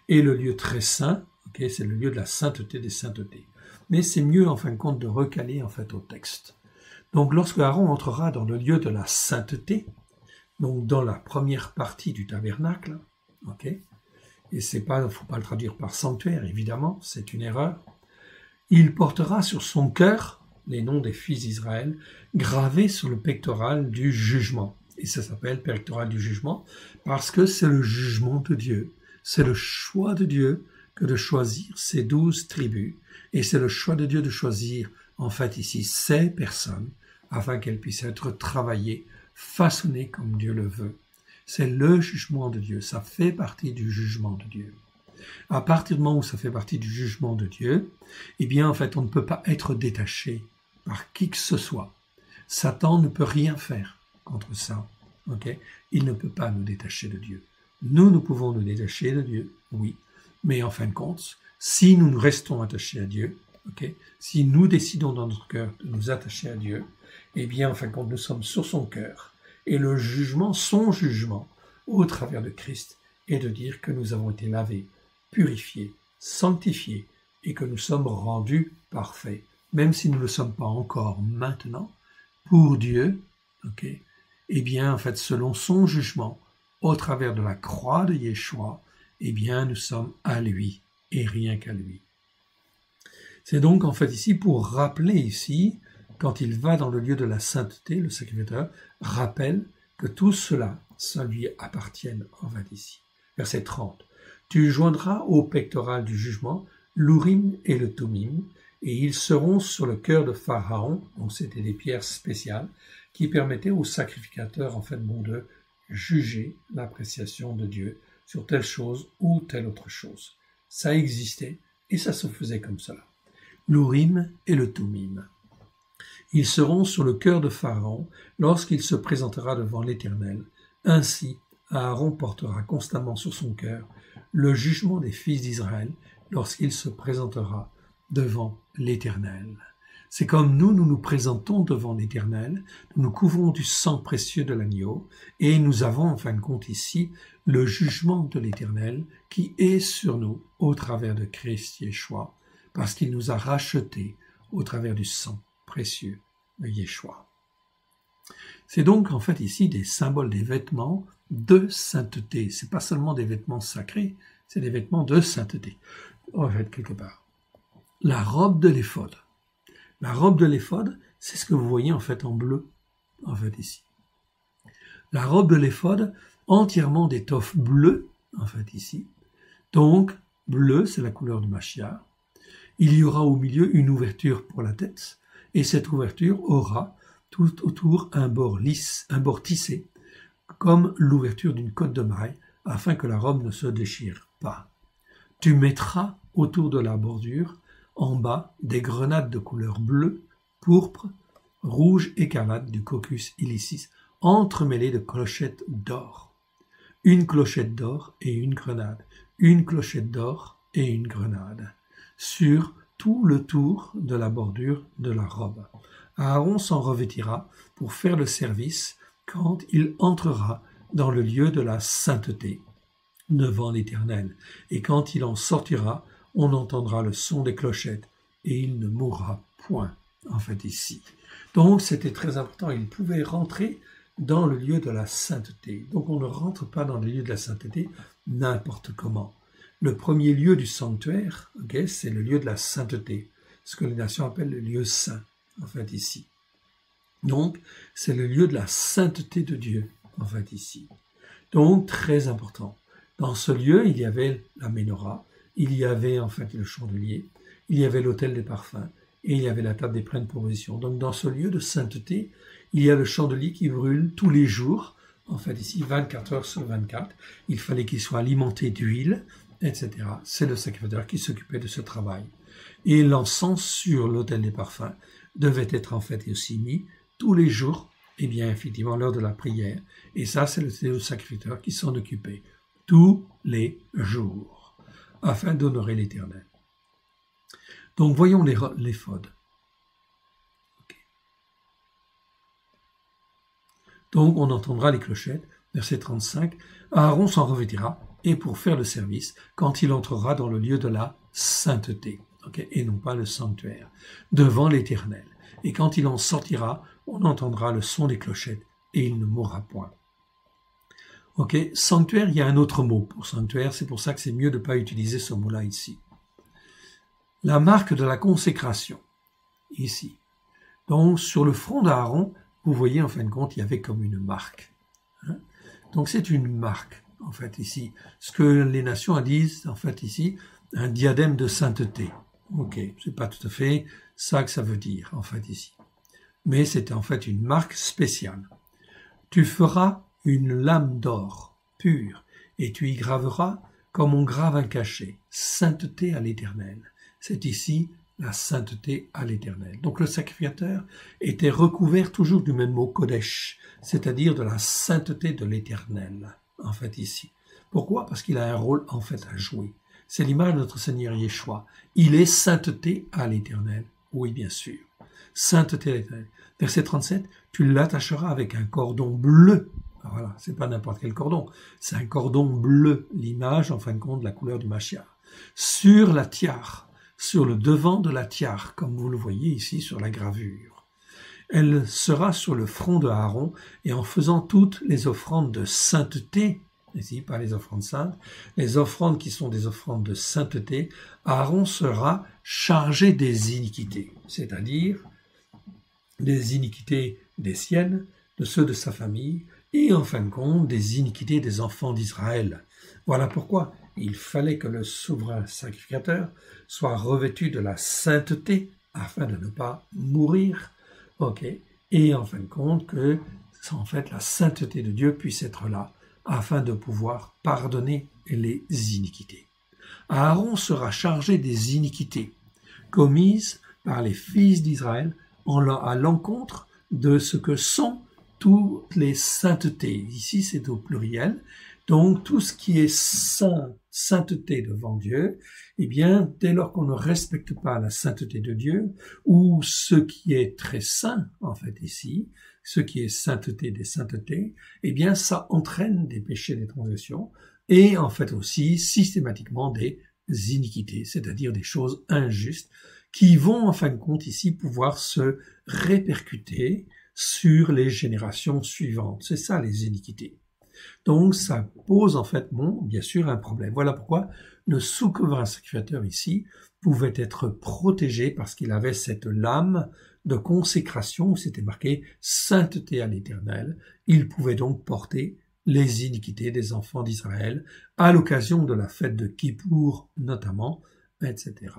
Et le lieu très saint, c'est le lieu de la sainteté des saintetés. Mais c'est mieux, de recaler, au texte. Donc, lorsque Aaron entrera dans le lieu de la sainteté, donc dans la première partie du tabernacle, et faut pas le traduire par sanctuaire, évidemment, c'est une erreur, il portera sur son cœur les noms des fils d'Israël, gravés sur le pectoral du jugement. Et ça s'appelle pectoral du jugement parce que c'est le jugement de Dieu. C'est le choix de Dieu que de choisir ces 12 tribus. Et c'est le choix de Dieu de choisir, ici, ces personnes afin qu'elles puissent être travaillées, façonnées comme Dieu le veut. C'est le jugement de Dieu. Ça fait partie du jugement de Dieu. À partir du moment où ça fait partie du jugement de Dieu, eh bien, on ne peut pas être détaché par qui que ce soit. Satan ne peut rien faire contre ça, Il ne peut pas nous détacher de Dieu. Nous pouvons nous détacher de Dieu, oui, mais en fin de compte, Si nous restons attachés à Dieu, si nous décidons dans notre cœur de nous attacher à Dieu, eh bien, en fin de compte, nous sommes sur son cœur. Et le jugement, son jugement, au travers de Christ, est de dire que nous avons été lavés, purifiés, sanctifiés, et que nous sommes rendus parfaits, même si nous ne le sommes pas encore maintenant, pour Dieu, eh bien, en fait, selon son jugement, au travers de la croix de Yeshua, eh bien, nous sommes à lui, et rien qu'à lui. C'est donc, en fait, ici, pour rappeler ici, quand il va dans le lieu de la sainteté, le sacrificateur rappelle que tout cela, ça lui appartienne, en fait, ici. Verset 30. Tu joindras au pectoral du jugement l'Urim et le Thummim, et ils seront sur le cœur de Pharaon, donc c'était des pierres spéciales, qui permettaient au sacrificateur, en fait, de juger l'appréciation de Dieu sur telle chose ou telle autre chose. Ça existait, et ça se faisait comme cela. L'Urim et le Thummim. Ils seront sur le cœur de Pharaon lorsqu'il se présentera devant l'Éternel. Ainsi, Aaron portera constamment sur son cœur le jugement des fils d'Israël lorsqu'il se présentera devant l'Éternel. C'est comme nous nous présentons devant l'Éternel, nous nous couvrons du sang précieux de l'agneau, et nous avons en fin de compte ici le jugement de l'Éternel qui est sur nous au travers de Christ Yeshua, parce qu'il nous a rachetés au travers du sang précieux de Yeshua. C'est donc en fait ici des symboles, des vêtements de sainteté. C'est pas seulement des vêtements sacrés, c'est des vêtements de sainteté. En fait, quelque part. La robe de l'éphod. La robe de l'éphod, c'est ce que vous voyez en fait en bleu, en fait ici. La robe de l'éphod, entièrement d'étoffe bleue, en fait ici. Donc, bleu, c'est la couleur de Mashiach. Il y aura au milieu une ouverture pour la tête, et cette ouverture aura tout autour un bord lisse, un bord tissé, comme l'ouverture d'une cotte de maille, afin que la robe ne se déchire pas. Tu mettras autour de la bordure, en bas, des grenades de couleur bleue, pourpre, rouge écarlate du Cocus ilicis, entremêlées de clochettes d'or. Une clochette d'or et une grenade, une clochette d'or et une grenade, sur tout le tour de la bordure de la robe. Aaron s'en revêtira pour faire le service quand il entrera dans le lieu de la sainteté devant l'Éternel. Et quand il en sortira, on entendra le son des clochettes et il ne mourra point, en fait, ici. Donc, c'était très important. Il pouvait rentrer dans le lieu de la sainteté. Donc, on ne rentre pas dans le lieu de la sainteté n'importe comment. Le premier lieu du sanctuaire, c'est le lieu de la sainteté, ce que les nations appellent le lieu saint, en fait, ici. Donc, c'est le lieu de la sainteté de Dieu, en fait, ici. Donc, très important. Dans ce lieu, il y avait la menorah, il y avait en fait le chandelier, il y avait l'autel des parfums, et il y avait la table des prênes pour position. Donc, dans ce lieu de sainteté, il y a le chandelier qui brûle tous les jours, en fait, ici, 24 heures sur 24. Il fallait qu'il soit alimenté d'huile, etc. C'est le sacrificateur qui s'occupait de ce travail. Et l'encens sur l'autel des parfums devait être en fait aussi mis tous les jours, et bien effectivement l'heure de la prière. Et ça, c'est le sacrificateur qui s'en occupait tous les jours, afin d'honorer l'Éternel. Donc voyons l'éphod. Donc on entendra les clochettes, verset 35, Aaron s'en revêtira, et pour faire le service, quand il entrera dans le lieu de la sainteté, et non pas le sanctuaire, devant l'Éternel. Et quand il en sortira, on entendra le son des clochettes, et il ne mourra point. Sanctuaire, il y a un autre mot pour sanctuaire, c'est pour ça que c'est mieux de ne pas utiliser ce mot-là ici. La marque de la consécration, ici. Donc, sur le front d'Aaron, vous voyez, en fin de compte, il y avait comme une marque. Donc, c'est une marque, en fait, ici. Ce que les nations disent, en fait, ici, un diadème de sainteté. C'est pas tout à fait ça que ça veut dire, en fait, ici. Mais c'est en fait une marque spéciale. Tu feras une lame d'or pure, et tu y graveras comme on grave un cachet, sainteté à l'Éternel. C'est ici la sainteté à l'Éternel. Donc le sacrificateur était recouvert toujours du même mot Kodesh, c'est-à-dire de la sainteté de l'Éternel, en fait ici. Pourquoi? Parce qu'il a un rôle en fait à jouer. C'est l'image de notre Seigneur Yeshua. Il est sainteté à l'Éternel. Oui, bien sûr. Sainteté à l'Éternel. Verset 37, tu l'attacheras avec un cordon bleu. Alors voilà, c'est pas n'importe quel cordon. C'est un cordon bleu, l'image, en fin de compte, de la couleur du Mashiach. Sur la tiare, sur le devant de la tiare, comme vous le voyez ici sur la gravure. Elle sera sur le front de Aaron, et en faisant toutes les offrandes de sainteté, ici pas les offrandes saintes, les offrandes qui sont des offrandes de sainteté, Aaron sera chargé des iniquités, c'est-à-dire des iniquités des siennes, de ceux de sa famille, et en fin de compte des iniquités des enfants d'Israël. Voilà pourquoi il fallait que le souverain sacrificateur soit revêtu de la sainteté afin de ne pas mourir. Et en fin de compte que en fait la sainteté de Dieu puisse être là afin de pouvoir pardonner les iniquités. Aaron sera chargé des iniquités commises par les fils d'Israël à l'encontre de ce que sont toutes les saintetés. Ici, c'est au pluriel. Donc, tout ce qui est sainteté devant Dieu, eh bien, dès lors qu'on ne respecte pas la sainteté de Dieu, ou ce qui est très saint, en fait, ici, ce qui est sainteté des saintetés, eh bien, ça entraîne des péchés, des transgressions, et en fait aussi, systématiquement, des iniquités, c'est-à-dire des choses injustes, qui vont, en fin de compte, ici, pouvoir se répercuter sur les générations suivantes. C'est ça, les iniquités. Donc, ça pose en fait, bien sûr, un problème. Voilà pourquoi le souverain sacrificateur ici pouvait être protégé parce qu'il avait cette lame de consécration où c'était marqué « sainteté à l'Éternel ». Il pouvait donc porter les iniquités des enfants d'Israël à l'occasion de la fête de Kippour notamment, etc.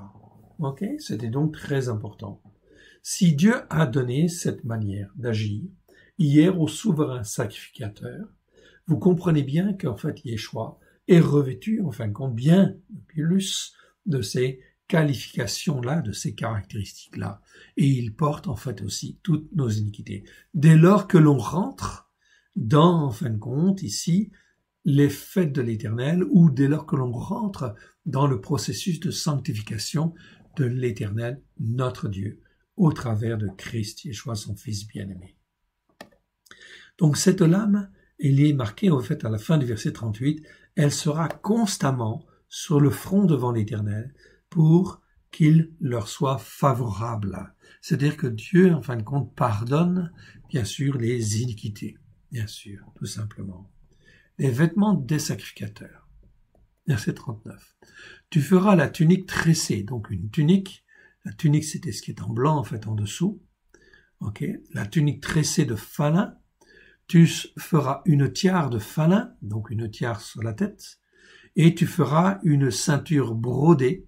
C'était donc très important. Si Dieu a donné cette manière d'agir hier au souverain sacrificateur, vous comprenez bien qu'en fait Yeshua est revêtu, en fin de compte, bien plus de ces qualifications-là, de ces caractéristiques-là. Et il porte en fait aussi toutes nos iniquités. Dès lors que l'on rentre dans, en fin de compte, ici, les fêtes de l'Éternel, ou dès lors que l'on rentre dans le processus de sanctification de l'Éternel, notre Dieu, au travers de Christ Yeshua, son Fils bien-aimé. Donc cette lame, elle est marquée en fait à la fin du verset 38, elle sera constamment sur le front devant l'Éternel pour qu'il leur soit favorable. C'est-à-dire que Dieu, en fin de compte, pardonne, bien sûr, les iniquités. Bien sûr, tout simplement. Les vêtements des sacrificateurs. Verset 39. Tu feras la tunique tressée, donc une tunique. La tunique, c'était ce qui est en blanc, en fait, en dessous. La tunique tressée de falin. Tu feras une tiare de falin, donc une tiare sur la tête, et tu feras une ceinture brodée.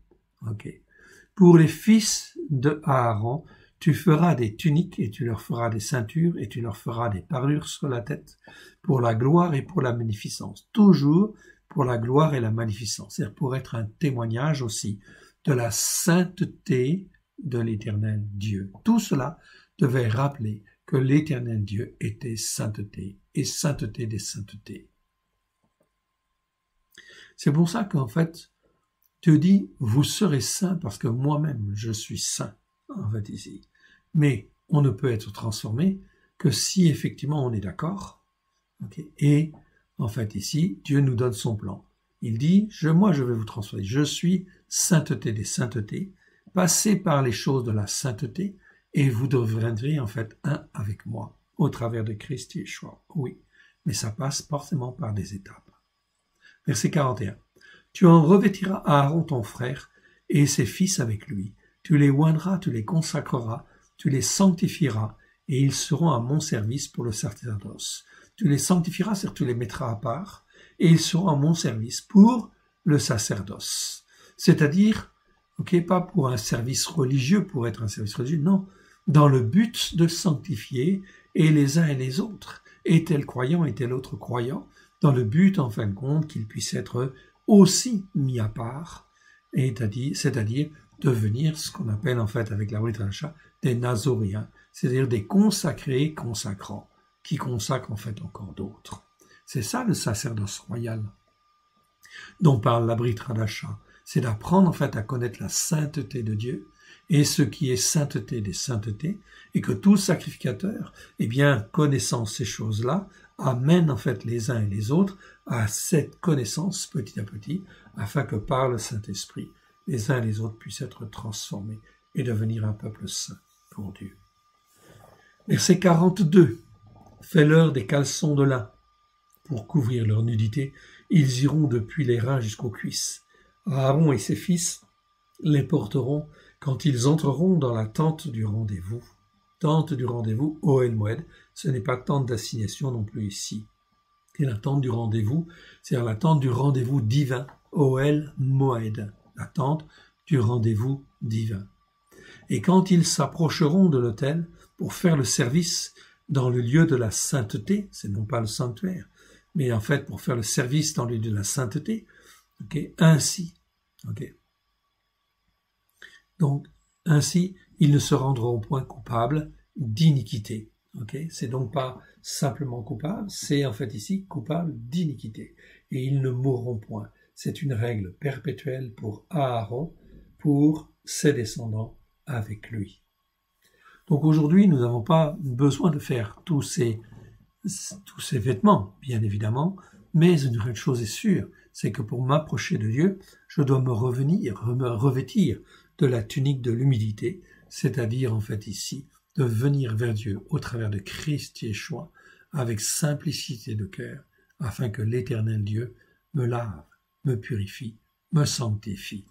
Pour les fils de Aaron, tu feras des tuniques et tu leur feras des ceintures et tu leur feras des parures sur la tête pour la gloire et pour la magnificence. Toujours pour la gloire et la magnificence, c'est-à-dire pour être un témoignage aussi de la sainteté de l'Éternel Dieu. Tout cela devait rappeler que l'Éternel Dieu était sainteté et sainteté des saintetés. C'est pour ça qu'en fait, Dieu dit, vous serez saints parce que moi-même je suis saint, en fait ici. Mais on ne peut être transformé que si effectivement on est d'accord. Et en fait ici, Dieu nous donne son plan. Il dit, moi je vais vous transformer. Je suis sainteté des saintetés. Passez par les choses de la sainteté et vous deviendrez en fait un avec moi au travers de Christ Yeshua. Oui, mais ça passe forcément par des étapes. Verset 41. Tu en revêtiras Aaron ton frère et ses fils avec lui. Tu les oindras, tu les consacreras, tu les sanctifieras et ils seront à mon service pour le sacerdoce. Tu les sanctifieras, c'est-à-dire tu les mettras à part et ils seront à mon service pour le sacerdoce. C'est-à-dire, pas pour un service religieux, pour être un service religieux, non, dans le but de sanctifier et les uns et les autres, et tel croyant et tel autre croyant, dans le but, en fin de compte, qu'ils puissent être aussi mis à part, c'est-à-dire devenir ce qu'on appelle en fait avec la Brit Hadasha des Nazoréens, c'est-à-dire des consacrés consacrants, qui consacrent en fait encore d'autres. C'est ça le sacerdoce royal dont parle la Brit Hadasha. c'est d'apprendre en fait à connaître la sainteté de Dieu et ce qui est sainteté des saintetés, et que tout sacrificateur, eh bien, connaissant ces choses-là, amène en fait les uns et les autres à cette connaissance petit à petit, afin que par le Saint-Esprit, les uns et les autres puissent être transformés et devenir un peuple saint pour Dieu. Verset 42. Fais-leur des caleçons de lin pour couvrir leur nudité. Ils iront depuis les reins jusqu'aux cuisses. Aaron et ses fils les porteront quand ils entreront dans la tente du rendez-vous. Tente du rendez-vous, Ohel Moed, ce n'est pas tente d'assignation non plus ici. C'est la tente du rendez-vous, c'est-à-dire la tente du rendez-vous divin, Ohel Moed, la tente du rendez-vous divin. Et quand ils s'approcheront de l'autel pour faire le service dans le lieu de la sainteté, c'est non pas le sanctuaire, mais en fait pour faire le service dans le lieu de la sainteté, ainsi, donc ainsi ils ne se rendront point coupables d'iniquité. C'est donc pas simplement coupable, c'est en fait ici coupable d'iniquité. Et ils ne mourront point. C'est une règle perpétuelle pour Aaron, pour ses descendants avec lui. Donc aujourd'hui, nous n'avons pas besoin de faire tous ces vêtements, bien évidemment, mais une chose est sûre, c'est que pour m'approcher de Dieu, je dois me revêtir de la tunique de l'humilité, c'est-à-dire en fait ici, de venir vers Dieu au travers de Christ Yeshua, avec simplicité de cœur, afin que l'Éternel Dieu me lave, me purifie, me sanctifie.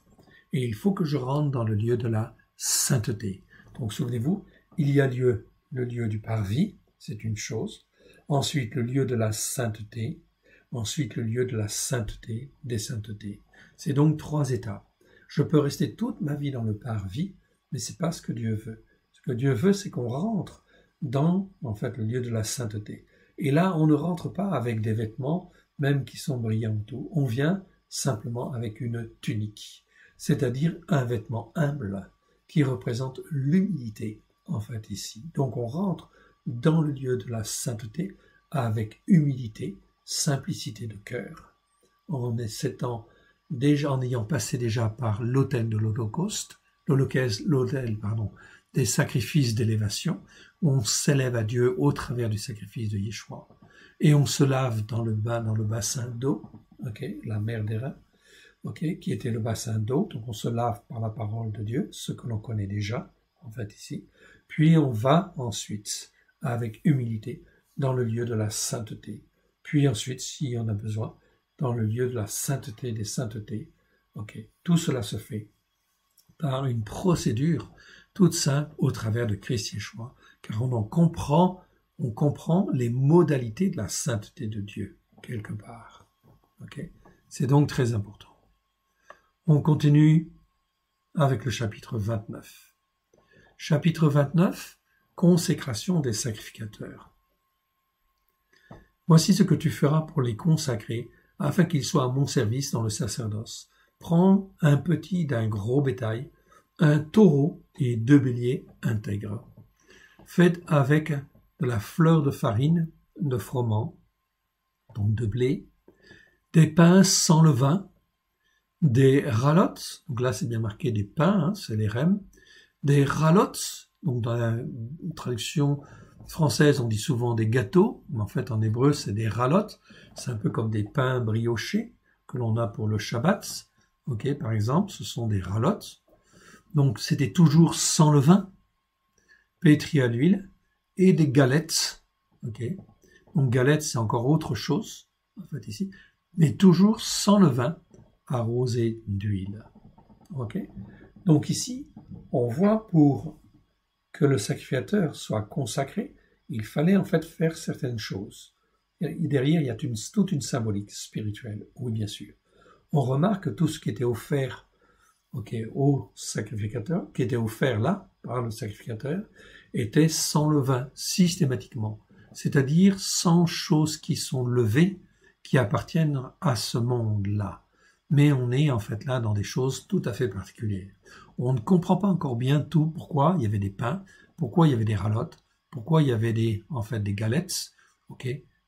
Et il faut que je rentre dans le lieu de la sainteté. Donc souvenez-vous, il y a le lieu du parvis, c'est une chose, ensuite le lieu de la sainteté, ensuite le lieu de la sainteté des saintetés. C'est donc 3 étapes. Je peux rester toute ma vie dans le parvis, mais c'est pas ce que Dieu veut. Ce que Dieu veut, c'est qu'on rentre dans, en fait, le lieu de la sainteté. Et là, on ne rentre pas avec des vêtements, même qui sont brillants ou tout. On vient simplement avec une tunique, c'est-à-dire un vêtement humble qui représente l'humilité, en fait, ici. Donc, on rentre dans le lieu de la sainteté avec humilité, simplicité de cœur, en ayant passé déjà par l'autel de l'Holocauste, l'autel des sacrifices d'élévation, où on s'élève à Dieu au travers du sacrifice de Yeshua, et on se lave dans le bassin d'eau, la mer des reins, qui était le bassin d'eau, donc on se lave par la parole de Dieu, ce que l'on connaît déjà, en fait ici, puis on va ensuite, avec humilité, dans le lieu de la sainteté, puis ensuite, s'il y en a besoin, dans le lieu de la sainteté des saintetés. Tout cela se fait par une procédure toute simple au travers de Christ Yeshua, car on comprend les modalités de la sainteté de Dieu, quelque part. C'est donc très important. On continue avec le chapitre 29. Chapitre 29, consécration des sacrificateurs. Voici ce que tu feras pour les consacrer, afin qu'ils soient à mon service dans le sacerdoce. Prends un petit d'un gros bétail, un taureau et 2 béliers intègres. Faites avec de la fleur de farine, de froment, donc de blé, des pains sans levain, des ralotes, donc là c'est bien marqué des pains, c'est les rèmes, des ralotes, donc dans la traduction française on dit souvent des gâteaux, mais en fait en hébreu c'est des ralotes, c'est un peu comme des pains briochés que l'on a pour le Shabbat, par exemple, ce sont des ralotes, donc c'était toujours sans levain, pétri à l'huile, et des galettes, donc galettes c'est encore autre chose, en fait ici, mais toujours sans levain, arrosé d'huile. Donc ici, on voit pour que le sacrificateur soit consacré, il fallait en fait faire certaines choses. Et derrière, il y a toute une symbolique spirituelle, oui bien sûr. On remarque que tout ce qui était offert au sacrificateur, qui était offert là, par le sacrificateur, était sans levain, systématiquement. C'est-à-dire sans choses qui sont levées, qui appartiennent à ce monde-là. Mais on est en fait là dans des choses tout à fait particulières. On ne comprend pas encore bien tout, pourquoi il y avait des pains, pourquoi il y avait des ralotes, pourquoi il y avait des galettes.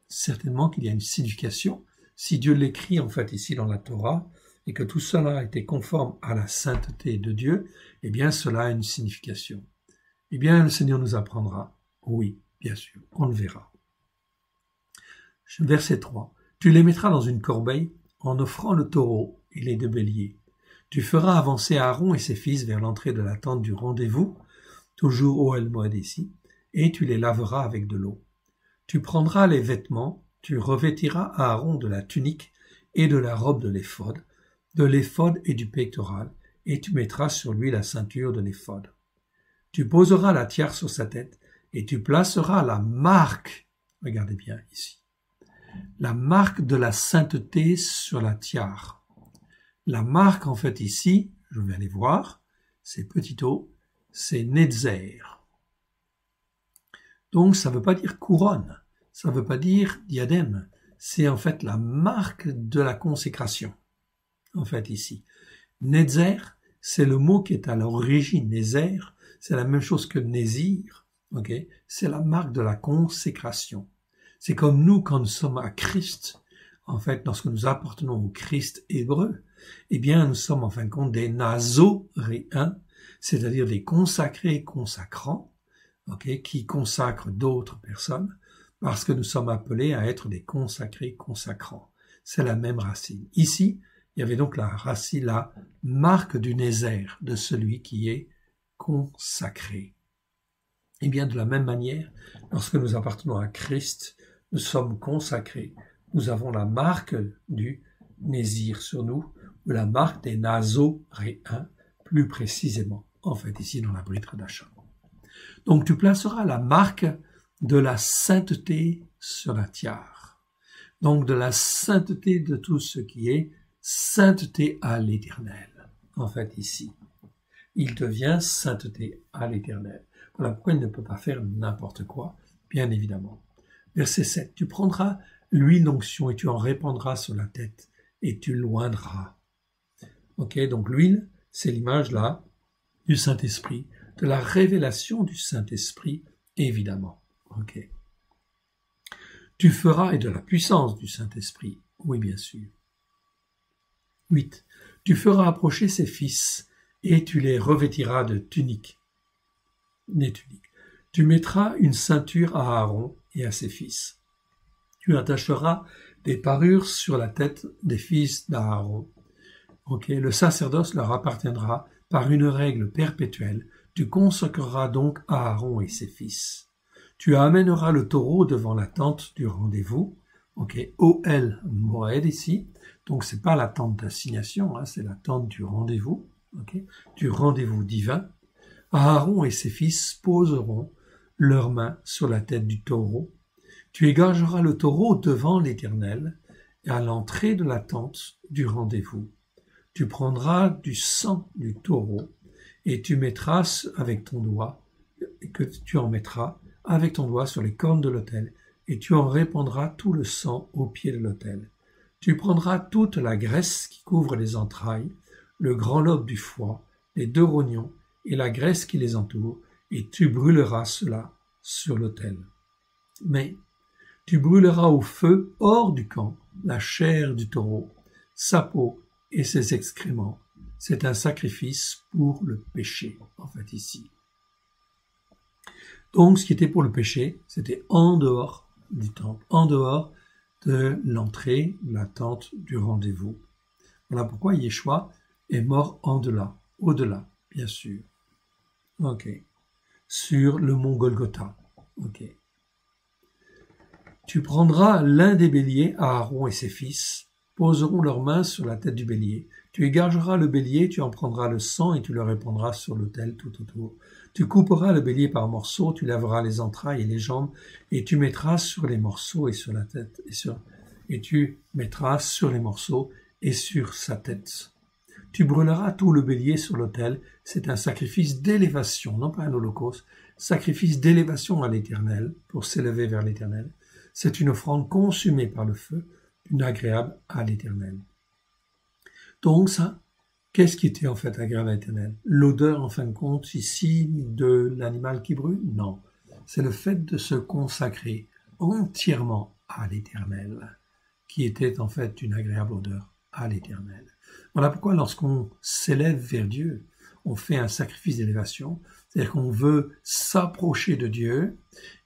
Certainement qu'il y a une signification. Si Dieu l'écrit en fait ici dans la Torah, et que tout cela était conforme à la sainteté de Dieu, eh bien cela a une signification. Eh bien le Seigneur nous apprendra. Oui, bien sûr, on le verra. Verset 3. Tu les mettras dans une corbeille en offrant le taureau et les deux béliers. Tu feras avancer Aaron et ses fils vers l'entrée de la tente du rendez-vous, toujours au El Moed ici, et tu les laveras avec de l'eau. Tu prendras les vêtements, tu revêtiras Aaron de la tunique et de la robe de l'éphod et du pectoral, et tu mettras sur lui la ceinture de l'éphod. Tu poseras la tiare sur sa tête, et tu placeras la marque, regardez bien ici, la marque de la sainteté sur la tiare. La marque, en fait, ici, je vais aller voir, c'est petit o, c'est netzer. Donc, ça ne veut pas dire couronne, ça ne veut pas dire diadème, c'est en fait la marque de la consécration, en fait, ici. Netzer, c'est le mot qui est à l'origine, Nézer, c'est la même chose que Nézir, ok? C'est la marque de la consécration. C'est comme nous, quand nous sommes à Christ, en fait, lorsque nous appartenons au Christ hébreu, eh bien, nous sommes en fin de compte des nazoréens, c'est-à-dire des consacrés consacrants, ok, qui consacrent d'autres personnes, parce que nous sommes appelés à être des consacrés consacrants. C'est la même racine. Ici, il y avait donc la racine, la marque du nézer, de celui qui est consacré. Et bien, de la même manière, lorsque nous appartenons à Christ, nous sommes consacrés. Nous avons la marque du Nézir sur nous, ou la marque des nazoréens, plus précisément, en fait, ici dans la Brit Hadasha. Donc, tu placeras la marque de la sainteté sur la tiare. Donc, de la sainteté de tout ce qui est sainteté à l'Éternel, en fait, ici. Il devient sainteté à l'Éternel. Voilà pourquoi il ne peut pas faire n'importe quoi, bien évidemment. Verset 7. Tu prendras l'huile d'onction et tu en répandras sur la tête et tu l'oindras. Ok, donc l'huile, c'est l'image là du Saint-Esprit, de la révélation du Saint-Esprit, évidemment. Ok. Tu feras, et de la puissance du Saint-Esprit, oui bien sûr. 8. Tu feras approcher ses fils et tu les revêtiras de tuniques. Des tuniques. Tu mettras une ceinture à Aaron et à ses fils. Tu attacheras des parures sur la tête des fils d'Aaron. Okay. Le sacerdoce leur appartiendra par une règle perpétuelle. Tu consacreras donc Aaron et ses fils. Tu amèneras le taureau devant la tente du rendez-vous. Okay. O-El Moed ici. Donc c'est pas la tente d'assignation, hein, c'est la tente du rendez-vous. Okay. Du rendez-vous divin. Aaron et ses fils poseront leurs mains sur la tête du taureau. Tu égorgeras le taureau devant l'Éternel à l'entrée de la tente du rendez-vous. Tu prendras du sang du taureau et tu mettras avec ton doigt, que tu en mettras avec ton doigt sur les cornes de l'autel et tu en répandras tout le sang au pied de l'autel. Tu prendras toute la graisse qui couvre les entrailles, le grand lobe du foie, les deux rognons et la graisse qui les entoure, et tu brûleras cela sur l'autel. Mais tu brûleras au feu hors du camp la chair du taureau, sa peau et ses excréments. C'est un sacrifice pour le péché, en fait, ici. Donc, ce qui était pour le péché, c'était en dehors du temple, en dehors de l'entrée, de la tente du rendez-vous. Voilà pourquoi Yeshua est mort au-delà, bien sûr. Ok. Sur le mont Golgotha. Ok. Tu prendras l'un des béliers, Aaron et ses fils, poseront leurs mains sur la tête du bélier. Tu égorgeras le bélier, tu en prendras le sang et tu le répandras sur l'autel tout autour. Tu couperas le bélier par morceaux, tu laveras les entrailles et les jambes, et tu mettras sur les morceaux et sur la tête, et tu mettras sur les morceaux et sur sa tête. Tu brûleras tout le bélier sur l'autel, c'est un sacrifice d'élévation, non pas un holocauste, sacrifice d'élévation à l'Éternel, pour s'élever vers l'Éternel. C'est une offrande consumée par le feu, une agréable à l'Éternel. Donc ça, qu'est-ce qui était en fait agréable à l'Éternel? L'odeur, en fin de compte, ici, de l'animal qui brûle? Non. C'est le fait de se consacrer entièrement à l'Éternel, qui était en fait une agréable odeur à l'Éternel. Voilà pourquoi lorsqu'on s'élève vers Dieu, on fait un sacrifice d'élévation, c'est-à-dire qu'on veut s'approcher de Dieu,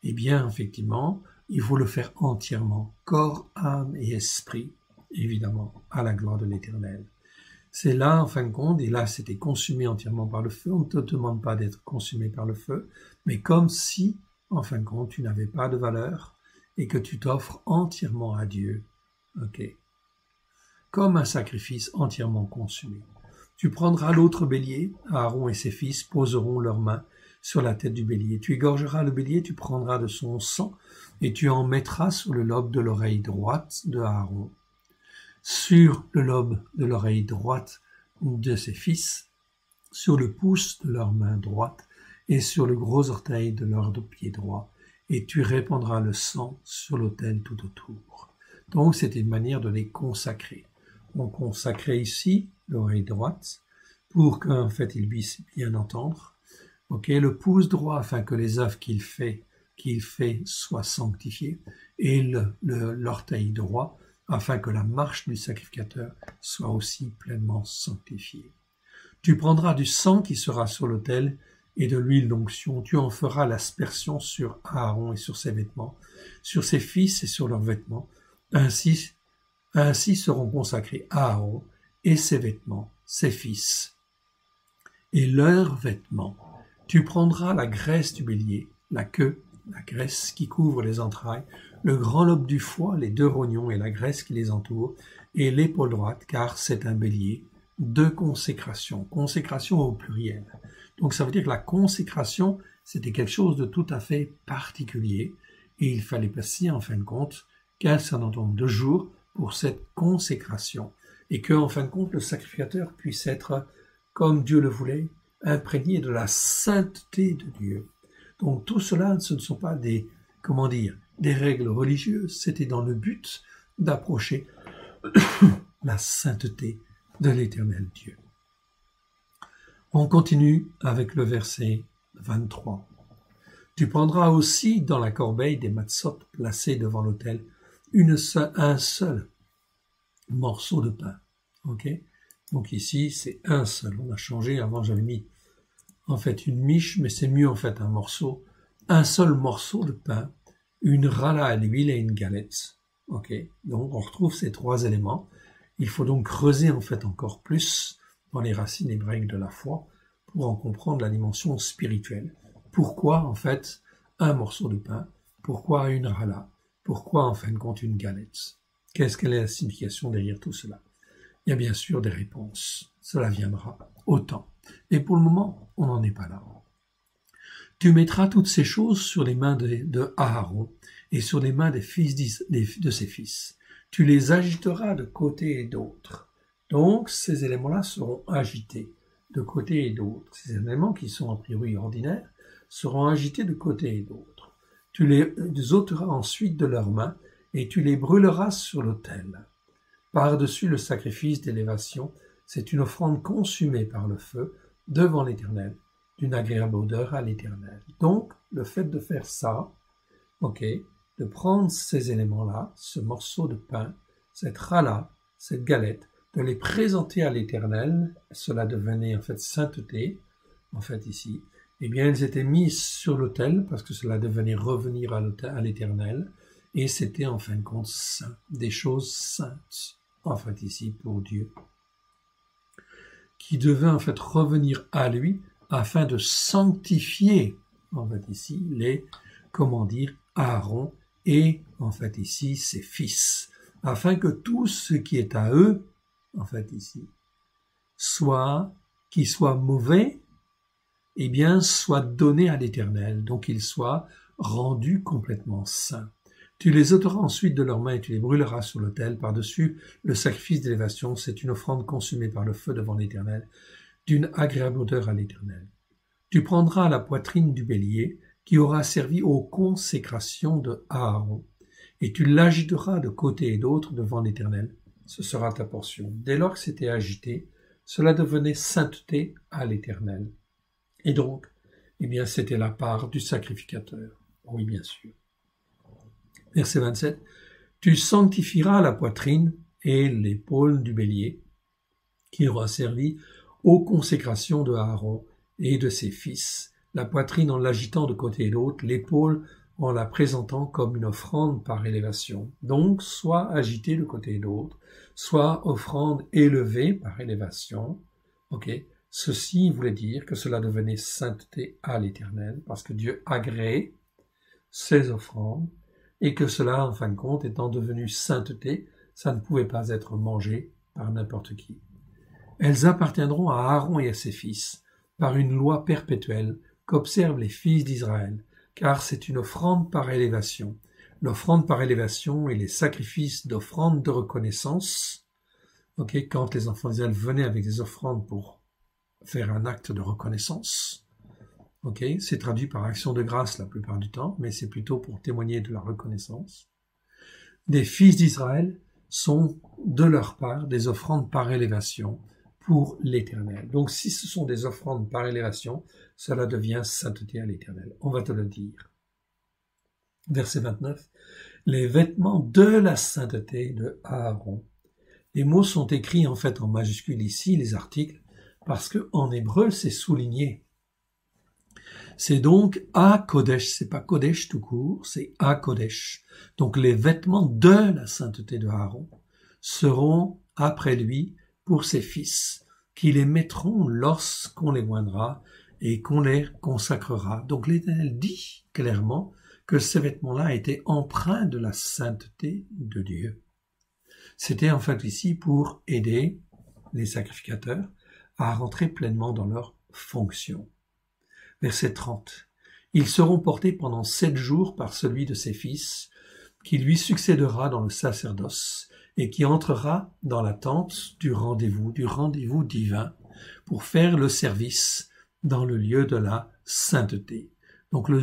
eh bien, effectivement, il faut le faire entièrement, corps, âme et esprit, évidemment, à la gloire de l'Éternel. C'est là, en fin de compte, et là, c'était consumé entièrement par le feu. On ne te demande pas d'être consumé par le feu, mais comme si, en fin de compte, tu n'avais pas de valeur et que tu t'offres entièrement à Dieu. Ok. Comme un sacrifice entièrement consumé. Tu prendras l'autre bélier, Aaron et ses fils poseront leurs mains sur la tête du bélier. Tu égorgeras le bélier, tu prendras de son sang et tu en mettras sur le lobe de l'oreille droite de Aaron, sur le lobe de l'oreille droite de ses fils, sur le pouce de leur main droite et sur le gros orteil de leur pied droit, et tu répandras le sang sur l'autel tout autour. Donc c'était une manière de les consacrer. On consacrait ici l'oreille droite pour qu'en fait il puisse bien entendre. Ok, le pouce droit afin que les œuvres qu'il fait soient sanctifiées, et l'orteil droit afin que la marche du sacrificateur soit aussi pleinement sanctifiée. Tu prendras du sang qui sera sur l'autel et de l'huile d'onction. Tu en feras l'aspersion sur Aaron et sur ses vêtements, sur ses fils et sur leurs vêtements. Ainsi seront consacrés Aaron et ses vêtements, ses fils et leurs vêtements. Tu prendras la graisse du bélier, la queue, la graisse qui couvre les entrailles, le grand lobe du foie, les 2 rognons et la graisse qui les entoure, et l'épaule droite, car c'est un bélier de consécration. Consécration au pluriel. Donc ça veut dire que la consécration, c'était quelque chose de tout à fait particulier, et il fallait passer en fin de compte qu'un certain nombre de jours pour cette consécration, et que en fin de compte le sacrificateur puisse être, comme Dieu le voulait, imprégné de la sainteté de Dieu. Donc tout cela, ce ne sont pas des règles religieuses, c'était dans le but d'approcher la sainteté de l'Éternel Dieu. On continue avec le verset 23. Tu prendras aussi dans la corbeille des matzot placés devant l'autel un seul morceau de pain. Ok? Donc ici, c'est un seul. On a changé. Avant, j'avais mis en fait une miche, mais c'est mieux en fait un morceau. Un seul morceau de pain, une rala à l'huile et une galette. Ok? Donc on retrouve ces 3 éléments. Il faut donc creuser en fait encore plus dans les racines hébraïques de la foi pour en comprendre la dimension spirituelle. Pourquoi en fait un morceau de pain? Pourquoi une rala? Pourquoi en fin de compte une galette? Quelle est la signification derrière tout cela? Il y a bien sûr des réponses. Cela viendra au temps. Et pour le moment, on n'en est pas là. Tu mettras toutes ces choses sur les mains de Aaron et sur les mains des fils de ses fils. Tu les agiteras de côté et d'autre. Donc, ces éléments-là seront agités de côté et d'autre. Ces éléments qui sont a priori ordinaires seront agités de côté et d'autre. Tu les ôteras ensuite de leurs mains et tu les brûleras sur l'autel. Par-dessus le sacrifice d'élévation, c'est une offrande consumée par le feu devant l'Éternel, d'une agréable odeur à l'Éternel. Donc, le fait de faire ça, de prendre ces éléments-là, ce morceau de pain, cette rala, cette galette, de les présenter à l'Éternel, cela devenait en fait sainteté, en fait ici, eh bien, elles étaient mises sur l'autel, parce que cela devenait revenir à l'Éternel, et c'était en fin de compte saint, des choses saintes, en fait ici, pour Dieu, qui devait en fait revenir à lui, afin de sanctifier, en fait ici, Aaron et, en fait ici, ses fils, afin que tout ce qui est à eux, en fait ici, qui soit mauvais, eh bien, soit donné à l'Éternel, donc qu'ils soient rendus complètement saints. Tu les ôteras ensuite de leurs mains et tu les brûleras sur l'autel. Par-dessus le sacrifice d'élévation, c'est une offrande consumée par le feu devant l'Éternel, d'une agréable odeur à l'Éternel. Tu prendras la poitrine du bélier qui aura servi aux consécrations de Aaron, et tu l'agiteras de côté et d'autre devant l'Éternel. Ce sera ta portion. Dès lors que c'était agité, cela devenait sainteté à l'Éternel. Et donc, eh bien, c'était la part du sacrificateur. Oui, bien sûr. Verset 27. Tu sanctifieras la poitrine et l'épaule du bélier, qui aura servi aux consécrations de Aaron et de ses fils, la poitrine en l'agitant de côté et d'autre, l'épaule en la présentant comme une offrande par élévation. Donc, soit agitée de côté et d'autre, soit offrande élevée par élévation. Ok. Ceci voulait dire que cela devenait sainteté à l'Éternel, parce que Dieu agréait ces offrandes, et que cela, en fin de compte, étant devenu sainteté, ça ne pouvait pas être mangé par n'importe qui. Elles appartiendront à Aaron et à ses fils, par une loi perpétuelle qu'observent les fils d'Israël, car c'est une offrande par élévation. L'offrande par élévation et les sacrifices d'offrande de reconnaissance, quand les enfants d'Israël venaient avec des offrandes pour faire un acte de reconnaissance, c'est traduit par action de grâce la plupart du temps, mais c'est plutôt pour témoigner de la reconnaissance. Des fils d'Israël sont de leur part des offrandes par élévation pour l'Éternel. Donc si ce sont des offrandes par élévation, cela devient sainteté à l'Éternel. On va te le dire. Verset 29. Les vêtements de la sainteté de Aaron. Les mots sont écrits en fait en majuscule ici, les articles, parce que en hébreu c'est souligné. C'est donc à Kodesh, c'est pas Kodesh tout court, c'est à Kodesh. Donc les vêtements de la sainteté de Aaron seront après lui pour ses fils, qui les mettront lorsqu'on les oindra et qu'on les consacrera. Donc l'Éternel dit clairement que ces vêtements-là étaient empreints de la sainteté de Dieu. C'était en fait ici pour aider les sacrificateurs à rentrer pleinement dans leur fonction. Verset 30. Ils seront portés pendant 7 jours par celui de ses fils, qui lui succédera dans le sacerdoce, et qui entrera dans la tente du rendez-vous divin, pour faire le service dans le lieu de la sainteté. Donc le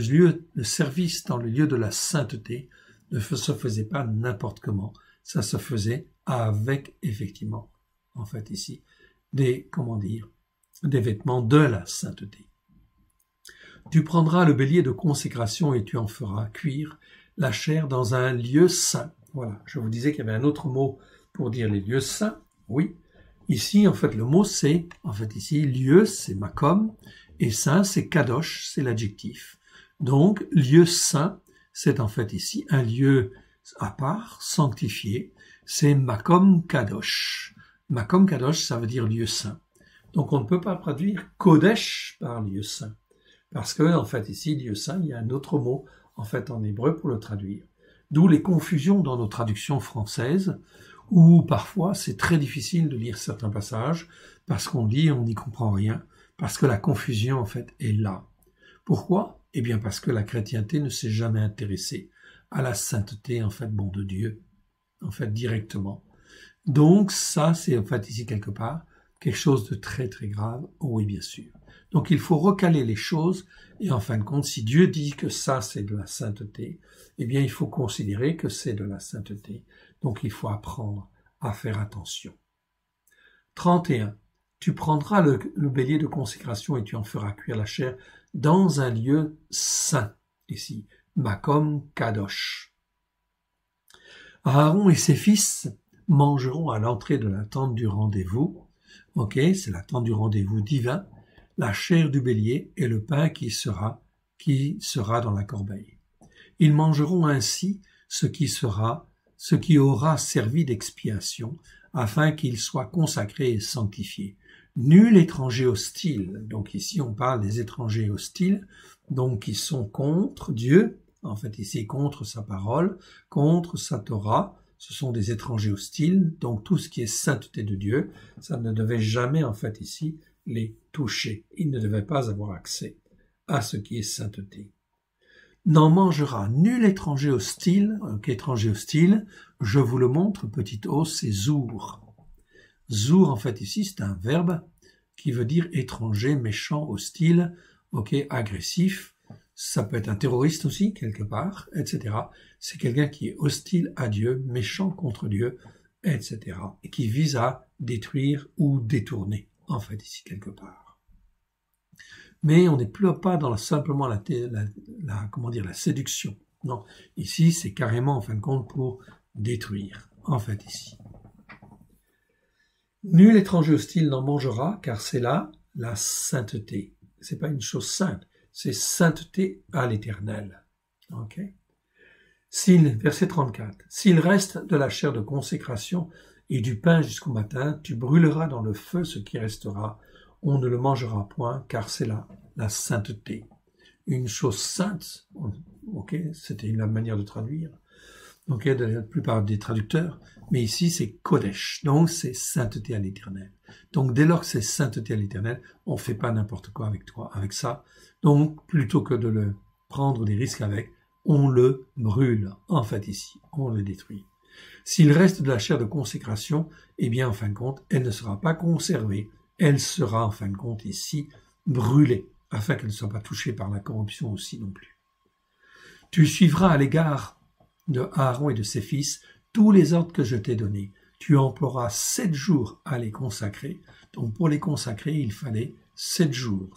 service dans le lieu de la sainteté ne se faisait pas n'importe comment, ça se faisait avec, effectivement, en fait ici, des vêtements de la sainteté. Tu prendras le bélier de consécration et tu en feras cuire la chair dans un lieu saint. Voilà, je vous disais qu'il y avait un autre mot pour dire les lieux saints. Oui, ici, en fait, le mot c'est, ici, lieu, c'est makom, et saint, c'est kadosh, c'est l'adjectif. Donc, lieu saint, c'est en fait ici un lieu à part, sanctifié, c'est makom kadosh. Makom kadosh, ça veut dire lieu saint. Donc, on ne peut pas traduire kodesh par lieu saint. Parce que, en fait, ici, lieu saint, il y a un autre mot, en fait, en hébreu pour le traduire. D'où les confusions dans nos traductions françaises, où parfois c'est très difficile de lire certains passages, parce qu'on lit et on n'y comprend rien, parce que la confusion, en fait, est là. Pourquoi? Eh bien, parce que la chrétienté ne s'est jamais intéressée à la sainteté, en fait, de Dieu, en fait, directement. Donc, ça, c'est, en fait, ici, quelque part, quelque chose de très, très grave, oui, bien sûr. Donc il faut recaler les choses et en fin de compte, si Dieu dit que ça c'est de la sainteté, eh bien il faut considérer que c'est de la sainteté. Donc il faut apprendre à faire attention. 31. Tu prendras le bélier de consécration et tu en feras cuire la chair dans un lieu saint. Ici, Makom Kadosh. Aaron et ses fils mangeront à l'entrée de la tente du rendez-vous. C'est la tente du rendez-vous divin. La chair du bélier et le pain qui sera dans la corbeille. Ils mangeront ainsi ce qui aura servi d'expiation, afin qu'il soit consacré et sanctifié. Nul étranger hostile, donc ici on parle des étrangers hostiles, donc qui sont contre Dieu, en fait ici contre sa parole, contre sa Torah, ce sont des étrangers hostiles, donc tout ce qui est sainteté de Dieu, ça ne devait jamais en fait ici les toucher. Il ne devait pas avoir accès à ce qui est sainteté. N'en mangera nul étranger hostile, étranger hostile, je vous le montre, petite o, c'est zour. Zour, en fait, ici, c'est un verbe qui veut dire étranger, méchant, hostile, agressif. Ça peut être un terroriste aussi, quelque part, etc. C'est quelqu'un qui est hostile à Dieu, méchant contre Dieu, etc. Et qui vise à détruire ou détourner. En fait, ici, quelque part. Mais on n'est plus pas dans simplement la séduction. Non, ici, c'est carrément, en fin de compte, pour détruire, en fait, ici. Nul étranger hostile n'en mangera, car c'est là la sainteté. C'est pas une chose sainte, c'est sainteté à l'Éternel. Ok. Verset 34. S'il reste de la chair de consécration et du pain jusqu'au matin, tu brûleras dans le feu ce qui restera. On ne le mangera point, car c'est là la sainteté. Une chose sainte, ok, c'était une manière de traduire, ok, de la plupart des traducteurs, mais ici c'est Kodesh, donc c'est sainteté à l'Éternel. Donc dès lors que c'est sainteté à l'Éternel, on fait pas n'importe quoi avec ça. Donc plutôt que de le prendre des risques avec, on le brûle, en fait ici, on le détruit. S'il reste de la chair de consécration, eh bien en fin de compte, elle ne sera pas conservée, elle sera en fin de compte ici brûlée, afin qu'elle ne soit pas touchée par la corruption aussi non plus. Tu suivras à l'égard de Aaron et de ses fils tous les ordres que je t'ai donnés. Tu emploieras 7 jours à les consacrer. Donc pour les consacrer, il fallait 7 jours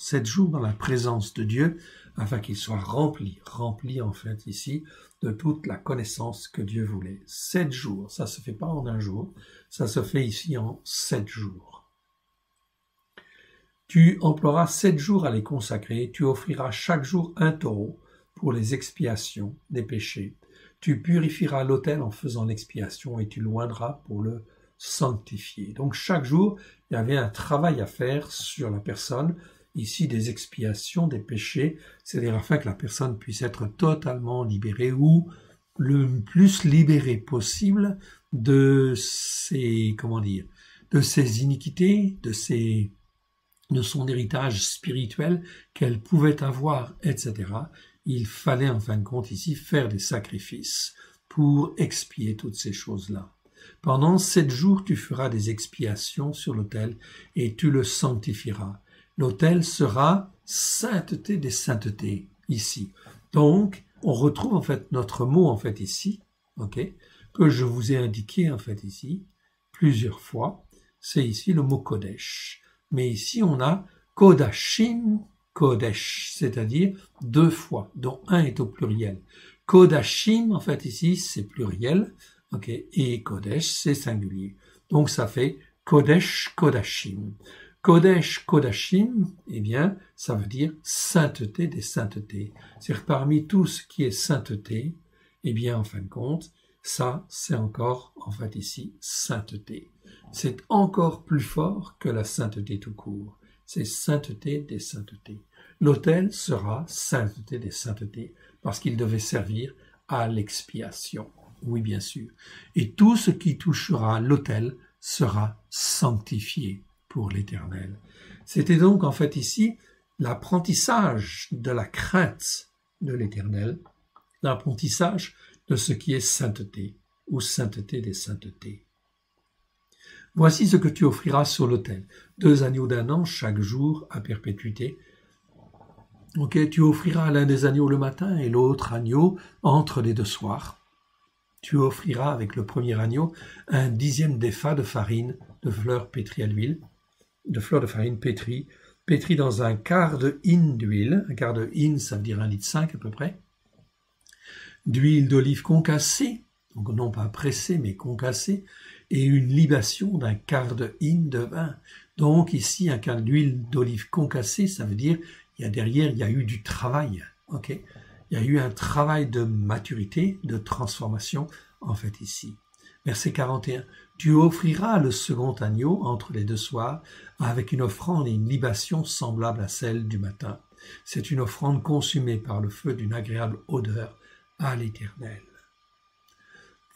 dans la présence de Dieu, afin qu'ils soient remplis en fait ici de toute la connaissance que Dieu voulait. 7 jours, ça se fait pas en un jour, ça se fait ici en 7 jours. Tu emploieras 7 jours à les consacrer, tu offriras chaque jour un taureau pour les expiations des péchés. Tu purifieras l'autel en faisant l'expiation et tu l'oindras pour le sanctifier. Donc chaque jour, il y avait un travail à faire sur la personne, ici des expiations des péchés, c'est-à-dire afin que la personne puisse être totalement libérée ou le plus libérée possible de ses, de ses iniquités, de son héritage spirituel qu'elle pouvait avoir, etc. Il fallait en fin de compte ici faire des sacrifices pour expier toutes ces choses-là. Pendant 7 jours, tu feras des expiations sur l'autel et tu le sanctifieras. L'autel sera sainteté des saintetés ici. Donc, on retrouve en fait notre mot en fait ici, ok, que je vous ai indiqué en fait ici plusieurs fois. C'est ici le mot Kodesh. Mais ici, on a Kodashim, Kodesh, c'est-à-dire 2 fois, dont un est au pluriel. Kodashim, en fait, ici, c'est pluriel, ok, et Kodesh, c'est singulier. Donc, ça fait Kodesh, Kodashim. Kodesh, Kodashim, eh bien, ça veut dire sainteté des saintetés. C'est-à-dire, parmi tout ce qui est sainteté, eh bien, en fin de compte, ça, c'est encore, en fait, ici, sainteté. C'est encore plus fort que la sainteté tout court. C'est sainteté des saintetés. L'autel sera sainteté des saintetés, parce qu'il devait servir à l'expiation. Oui, bien sûr. Et tout ce qui touchera l'autel sera sanctifié pour l'Éternel. C'était donc, en fait, ici, l'apprentissage de la crainte de l'Éternel, l'apprentissage de ce qui est sainteté, ou sainteté des saintetés. Voici ce que tu offriras sur l'autel. 2 agneaux d'1 an chaque jour à perpétuité. Ok, tu offriras l'un des agneaux le matin et l'autre agneau entre les 2 soirs. Tu offriras avec le premier agneau un 10e d'épha de farine de fleurs pétries à l'huile, de fleurs de farine pétries dans un quart de hin d'huile. Un quart de hin, ça veut dire 1,5 litre à peu près. D'huile d'olive concassée, donc non pas pressée mais concassée, et une libation d'un quart de hin de vin. Donc ici, un quart d'huile d'olive concassée, ça veut dire derrière, il y a eu du travail. Ok, il y a eu un travail de maturité, de transformation, en fait ici. Verset 41. Tu offriras le second agneau entre les 2 soirs avec une offrande et une libation semblable à celle du matin. C'est une offrande consumée par le feu d'une agréable odeur à l'Éternel.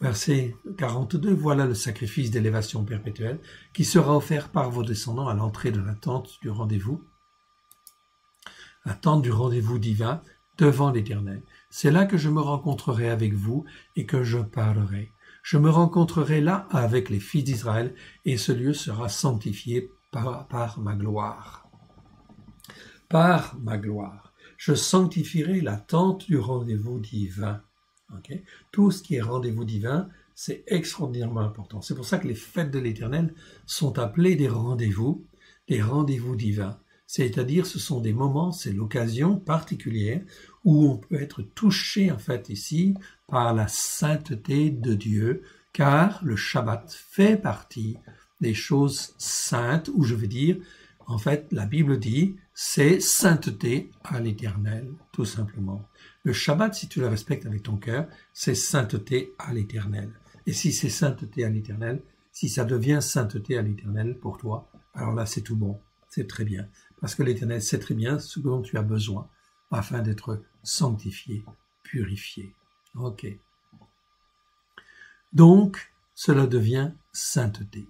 Verset 42, voilà le sacrifice d'élévation perpétuelle qui sera offert par vos descendants à l'entrée de la tente du rendez-vous divin devant l'Éternel. C'est là que je me rencontrerai avec vous et que je parlerai. Je me rencontrerai là avec les fils d'Israël et ce lieu sera sanctifié par ma gloire. Par ma gloire. Je sanctifierai la tente du rendez-vous divin. Okay. Tout ce qui est rendez-vous divin, c'est extraordinairement important. C'est pour ça que les fêtes de l'Éternel sont appelées des rendez-vous divins. C'est-à-dire, ce sont des moments, c'est l'occasion particulière où on peut être touché, en fait, ici, par la sainteté de Dieu, car le Shabbat fait partie des choses saintes, ou je veux dire, en fait, la Bible dit, c'est sainteté à l'Éternel, tout simplement. Le Shabbat, si tu le respectes avec ton cœur, c'est sainteté à l'Éternel. Et si c'est sainteté à l'Éternel, si ça devient sainteté à l'Éternel pour toi, alors là, c'est tout bon, c'est très bien. Parce que l'Éternel sait très bien ce dont tu as besoin afin d'être sanctifié, purifié. Ok. Donc, cela devient sainteté.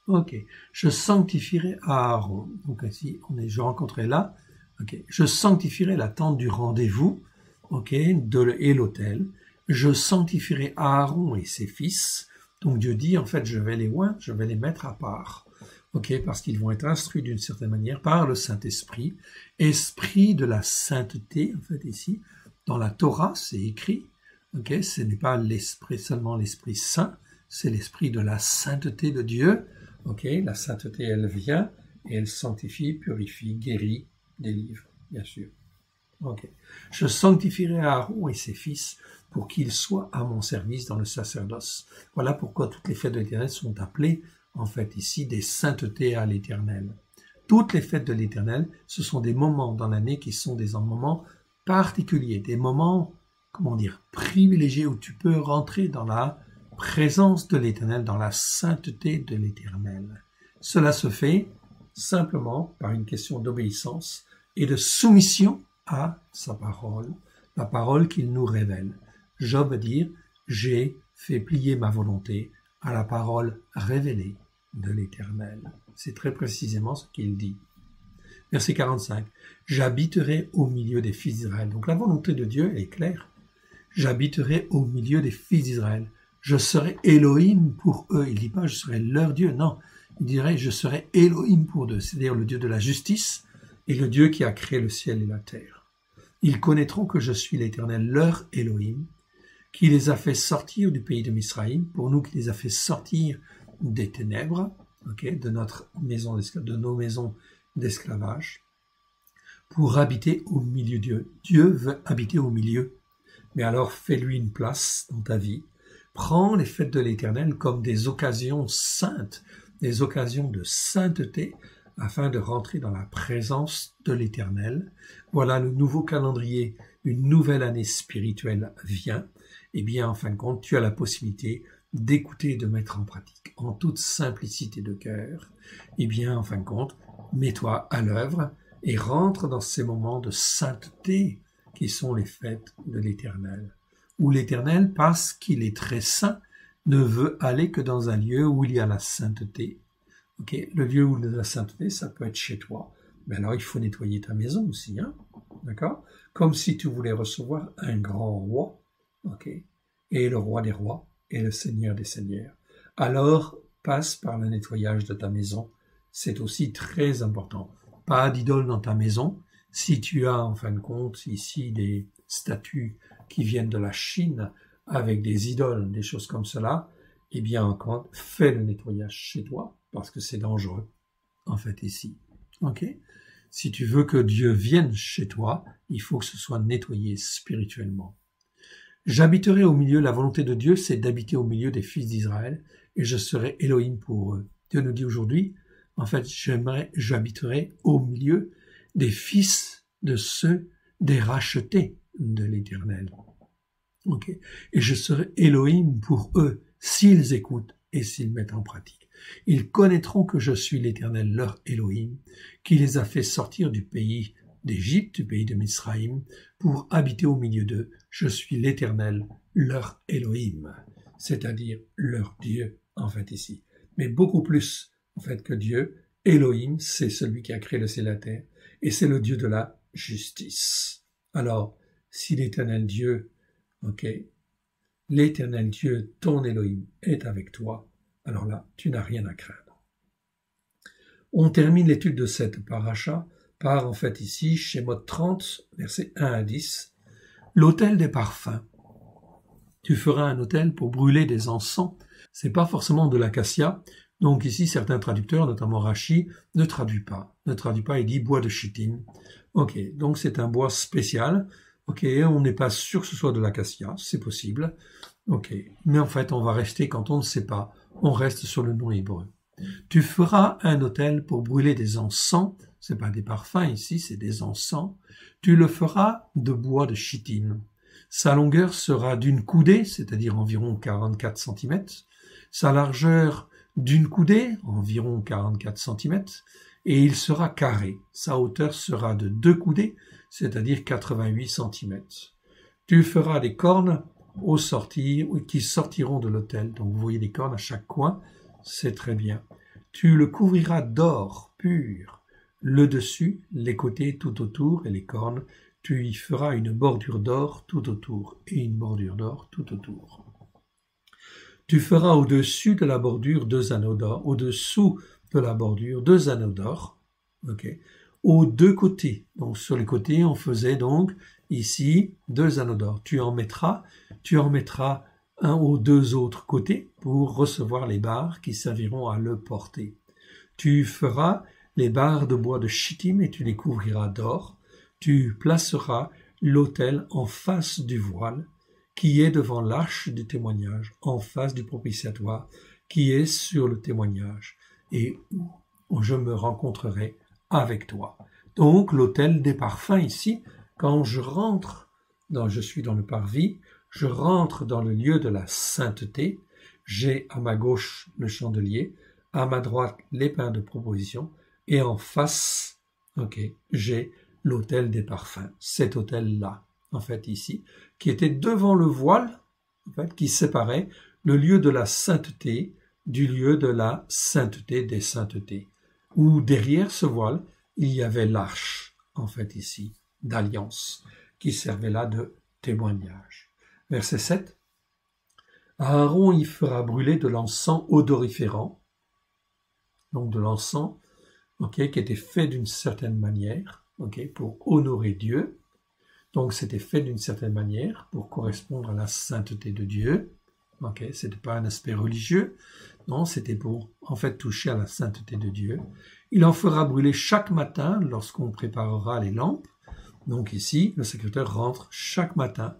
Ok. Je sanctifierai Aaron. Donc ici, je rencontrerai là. Ok. Je sanctifierai la tente du rendez-vous. Ok. Et l'autel. Je sanctifierai Aaron et ses fils. Donc Dieu dit, en fait, je vais les mettre à part. Ok. Parce qu'ils vont être instruits d'une certaine manière par le Saint-Esprit. Esprit de la sainteté, en fait, ici. Dans la Torah, c'est écrit. Ok. Ce n'est pas seulement l'Esprit Saint. C'est l'Esprit de la sainteté de Dieu. Ok, la sainteté, elle vient et elle sanctifie, purifie, guérit, délivre, bien sûr. Ok. Je sanctifierai Aaron et ses fils pour qu'ils soient à mon service dans le sacerdoce. Voilà pourquoi toutes les fêtes de l'Éternel sont appelées, en fait, ici, des saintetés à l'Éternel. Toutes les fêtes de l'Éternel, ce sont des moments dans l'année qui sont des moments particuliers, des moments, privilégiés où tu peux rentrer dans la présence de l'Éternel, dans la sainteté de l'Éternel. Cela se fait simplement par une question d'obéissance et de soumission à sa parole, la parole qu'il nous révèle. Job veut dire, j'ai fait plier ma volonté à la parole révélée de l'Éternel. C'est très précisément ce qu'il dit. Verset 45. J'habiterai au milieu des fils d'Israël. Donc la volonté de Dieu est claire. J'habiterai au milieu des fils d'Israël. Je serai Elohim pour eux. Il ne dit pas je serai leur Dieu, non. Il dirait je serai Elohim pour eux, c'est-à-dire le Dieu de la justice et le Dieu qui a créé le ciel et la terre. Ils connaîtront que je suis l'Éternel, leur Elohim, qui les a fait sortir du pays de Misraïm, pour nous qui les a fait sortir des ténèbres, de nos maisons d'esclavage, pour habiter au milieu d'eux. Dieu veut habiter au milieu. Mais alors fais-lui une place dans ta vie. Prends les fêtes de l'Éternel comme des occasions saintes, des occasions de sainteté, afin de rentrer dans la présence de l'Éternel. Voilà le nouveau calendrier, une nouvelle année spirituelle vient. Eh bien, en fin de compte, tu as la possibilité d'écouter et de mettre en pratique, en toute simplicité de cœur. Eh bien, en fin de compte, mets-toi à l'œuvre et rentre dans ces moments de sainteté qui sont les fêtes de l'Éternel. Où l'Éternel, parce qu'il est très saint, ne veut aller que dans un lieu où il y a la sainteté. Le lieu où il y a la sainteté, ça peut être chez toi. Mais alors, il faut nettoyer ta maison aussi, hein? D'accord? Comme si tu voulais recevoir un grand roi, et le roi des rois, et le Seigneur des seigneurs. Alors, passe par le nettoyage de ta maison. C'est aussi très important. Pas d'idole dans ta maison. Si tu as, en fin de compte, ici des statues qui viennent de la Chine avec des idoles, des choses comme cela, eh bien, encore, fais le nettoyage chez toi, parce que c'est dangereux, en fait, ici. Si tu veux que Dieu vienne chez toi, il faut que ce soit nettoyé spirituellement. J'habiterai au milieu, la volonté de Dieu, c'est d'habiter au milieu des fils d'Israël, et je serai Elohim pour eux. Dieu nous dit aujourd'hui, en fait, j'habiterai au milieu des fils de ceux des rachetés de l'Éternel. Et je serai Elohim pour eux, s'ils écoutent et s'ils mettent en pratique. Ils connaîtront que je suis l'Éternel, leur Elohim, qui les a fait sortir du pays d'Égypte, du pays de Misraïm, pour habiter au milieu d'eux. Je suis l'Éternel, leur Elohim, c'est-à-dire leur Dieu, en fait, ici. Mais beaucoup plus, en fait, que Dieu. Elohim, c'est celui qui a créé le ciel et la terre, et c'est le Dieu de la justice. Alors, si l'Éternel Dieu, l'Éternel Dieu, ton Elohim, est avec toi, alors là, tu n'as rien à craindre. On termine l'étude de cette paracha par, en fait, ici, Shemot 30, versets 1 à 10, l'autel des parfums. Tu feras un autel pour brûler des encens. C'est pas forcément de l'acacia. Donc ici, certains traducteurs, notamment Rashi, ne traduit pas, il dit bois de chittim. Donc c'est un bois spécial. On n'est pas sûr que ce soit de l'acacia, c'est possible. Mais en fait, on va rester, quand on ne sait pas, on reste sur le nom hébreu. Tu feras un autel pour brûler des encens, c'est pas des parfums ici, c'est des encens. Tu le feras de bois de chittim. Sa longueur sera d'une coudée, c'est-à-dire environ 44 cm. Sa largeur d'une coudée, environ 44 cm. Et il sera carré. Sa hauteur sera de 2 coudées, c'est-à-dire 88 cm. Tu feras des cornes au sortir, qui sortiront de l'autel. Donc vous voyez des cornes à chaque coin, c'est très bien. Tu le couvriras d'or pur, le dessus, les côtés tout autour et les cornes. Tu y feras une bordure d'or tout autour et une bordure d'or tout autour. Tu feras au-dessus de la bordure 2 anneaux d'or, au-dessous de la bordure 2 anneaux d'or, aux 2 côtés. Donc sur les côtés, on faisait donc ici 2 anneaux d'or. Tu en mettras un aux 2 autres côtés pour recevoir les barres qui serviront à le porter. Tu feras les barres de bois de chittim et tu les couvriras d'or. Tu placeras l'autel en face du voile qui est devant l'arche du témoignage, en face du propitiatoire qui est sur le témoignage et où je me rencontrerai avec toi. Donc l'autel des parfums ici, quand je suis dans le parvis, je rentre dans le lieu de la sainteté, j'ai à ma gauche le chandelier, à ma droite les pains de proposition, et en face, j'ai l'autel des parfums, cet autel-là, en fait ici, qui était devant le voile, en fait, qui séparait le lieu de la sainteté du lieu de la sainteté des saintetés, où derrière ce voile, il y avait l'arche, en fait ici, d'alliance, qui servait là de témoignage. Verset 7. Aaron y fera brûler de l'encens odoriférant, donc de l'encens, qui était fait d'une certaine manière, pour honorer Dieu. Donc c'était fait d'une certaine manière pour correspondre à la sainteté de Dieu. C'était pas un aspect religieux, non, c'était pour en fait toucher à la sainteté de Dieu. Il en fera brûler chaque matin lorsqu'on préparera les lampes. Donc ici, le sacrificateur rentre chaque matin,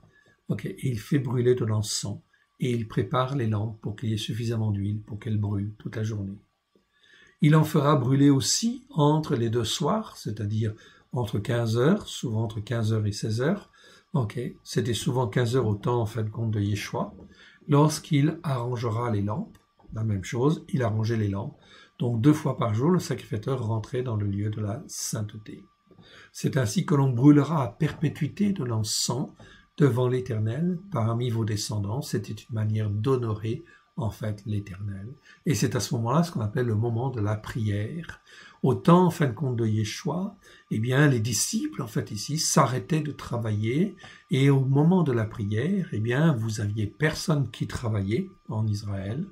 et il fait brûler de l'encens et il prépare les lampes pour qu'il y ait suffisamment d'huile pour qu'elles brûlent toute la journée. Il en fera brûler aussi entre les 2 soirs, c'est-à-dire entre 15 heures, souvent entre 15 heures et 16 heures. C'était souvent 15 heures au temps en fin de compte de Yeshua. Lorsqu'il arrangera les lampes, la même chose, il arrangeait les lampes. Donc 2 fois par jour, le sacrificateur rentrait dans le lieu de la sainteté. C'est ainsi que l'on brûlera à perpétuité de l'encens devant l'Éternel parmi vos descendants. C'était une manière d'honorer en fait l'Éternel. Et c'est à ce moment-là ce qu'on appelle le moment de la prière. Au temps, en fin de compte, de Yeshua, les disciples, en fait, ici, s'arrêtaient de travailler, et au moment de la prière, vous aviez personne qui travaillait en Israël.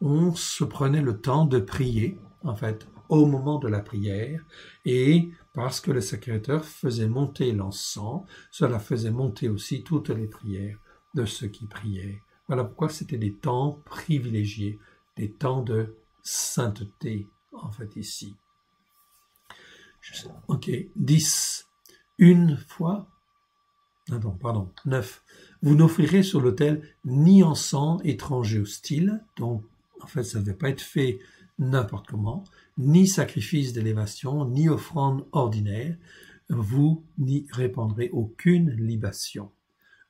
On se prenait le temps de prier, en fait, au moment de la prière, et parce que le sacrificateur faisait monter l'encens, cela faisait monter aussi toutes les prières de ceux qui priaient. Voilà pourquoi c'était des temps privilégiés, des temps de sainteté, en fait, ici. 10. 9. Vous n'offrirez sur l'autel ni encens étranger hostile, donc en fait ça ne devait pas être fait n'importe comment, ni sacrifice d'élévation, ni offrande ordinaire, vous n'y répandrez aucune libation.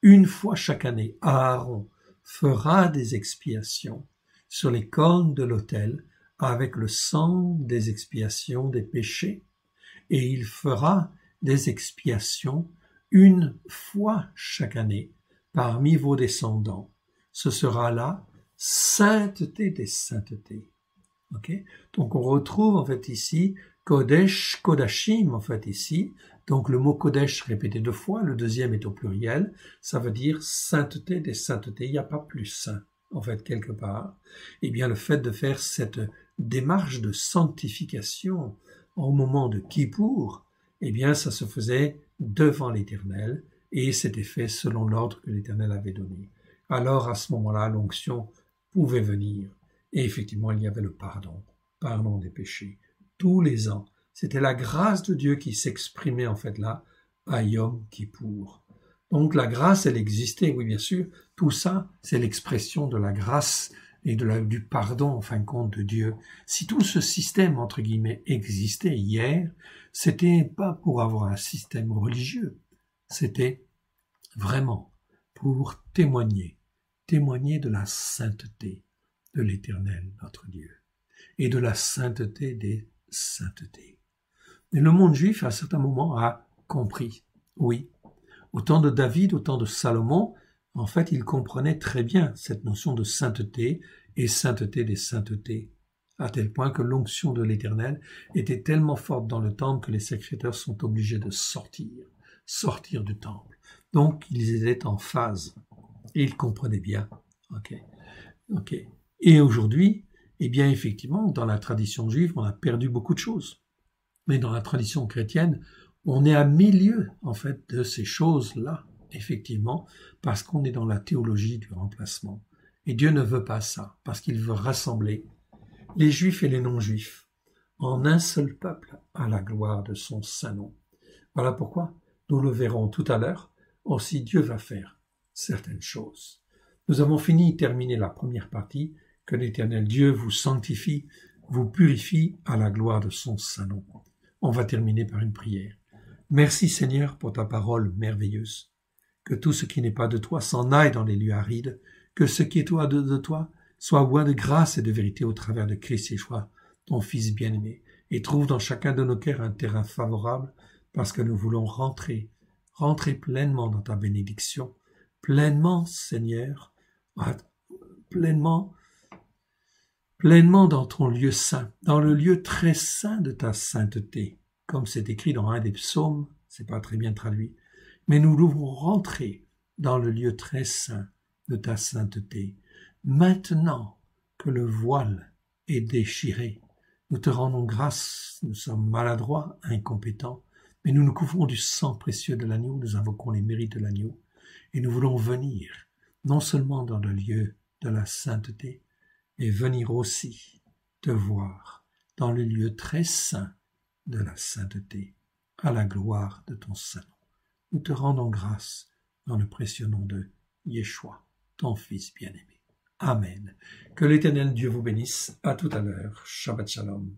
Une fois chaque année, Aaron fera des expiations sur les cornes de l'autel avec le sang des expiations des péchés, et il fera des expiations une fois chaque année parmi vos descendants. Ce sera la sainteté des saintetés. Donc on retrouve en fait ici Kodesh, Kodashim en fait ici. Donc le mot Kodesh répété 2 fois, le deuxième est au pluriel, ça veut dire sainteté des saintetés, il n'y a pas plus saint en fait quelque part. Le fait de faire cette démarche de sanctification au moment de Kippour, ça se faisait devant l'Éternel et c'était fait selon l'ordre que l'Éternel avait donné. Alors à ce moment-là, l'onction pouvait venir et effectivement il y avait le pardon des péchés. Tous les ans, c'était la grâce de Dieu qui s'exprimait en fait là à Yom Kippour. Donc la grâce, elle existait, oui bien sûr, tout ça c'est l'expression de la grâce et du pardon, en fin de compte, de Dieu. Si tout ce système, entre guillemets, existait hier, c'était pas pour avoir un système religieux, c'était vraiment pour témoigner de la sainteté de l'Éternel, notre Dieu, et de la sainteté des saintetés. Et le monde juif, à un certain moment, a compris, oui, au temps de David, au temps de Salomon, en fait, il comprenait très bien cette notion de sainteté et sainteté des saintetés, à tel point que l'onction de l'Éternel était tellement forte dans le temple que les sacrificateurs sont obligés de sortir du temple. Donc, ils étaient en phase et ils comprenaient bien. Ok. Et aujourd'hui, eh bien, effectivement, dans la tradition juive, on a perdu beaucoup de choses. Mais dans la tradition chrétienne, on est à milieu, en fait, de ces choses-là, effectivement, parce qu'on est dans la théologie du remplacement. Et Dieu ne veut pas ça, parce qu'il veut rassembler les juifs et les non-juifs en un seul peuple à la gloire de son saint nom. Voilà pourquoi, nous le verrons tout à l'heure, aussi Dieu va faire certaines choses. Nous avons terminé la première partie, que l'Éternel Dieu vous sanctifie, vous purifie à la gloire de son saint nom. On va terminer par une prière. Merci Seigneur pour ta parole merveilleuse. Que tout ce qui n'est pas de toi s'en aille dans les lieux arides, que ce qui est toi de toi soit oint de grâce et de vérité au travers de Christ Yeshua, ton Fils bien-aimé, et trouve dans chacun de nos cœurs un terrain favorable, parce que nous voulons rentrer pleinement dans ta bénédiction, pleinement, Seigneur, pleinement dans ton lieu saint, dans le lieu très saint de ta sainteté, comme c'est écrit dans un des psaumes, c'est pas très bien traduit, mais nous devons rentrer dans le lieu très saint de ta sainteté. Maintenant que le voile est déchiré, nous te rendons grâce, nous sommes maladroits, incompétents, mais nous nous couvrons du sang précieux de l'agneau, nous invoquons les mérites de l'agneau, et nous voulons venir, non seulement dans le lieu de la sainteté, mais venir aussi te voir dans le lieu très saint de la sainteté, à la gloire de ton saint nom. Nous te rendons grâce dans le précieux nom de Yeshua, ton Fils bien-aimé. Amen. Que l'Éternel Dieu vous bénisse. À tout à l'heure. Shabbat Shalom.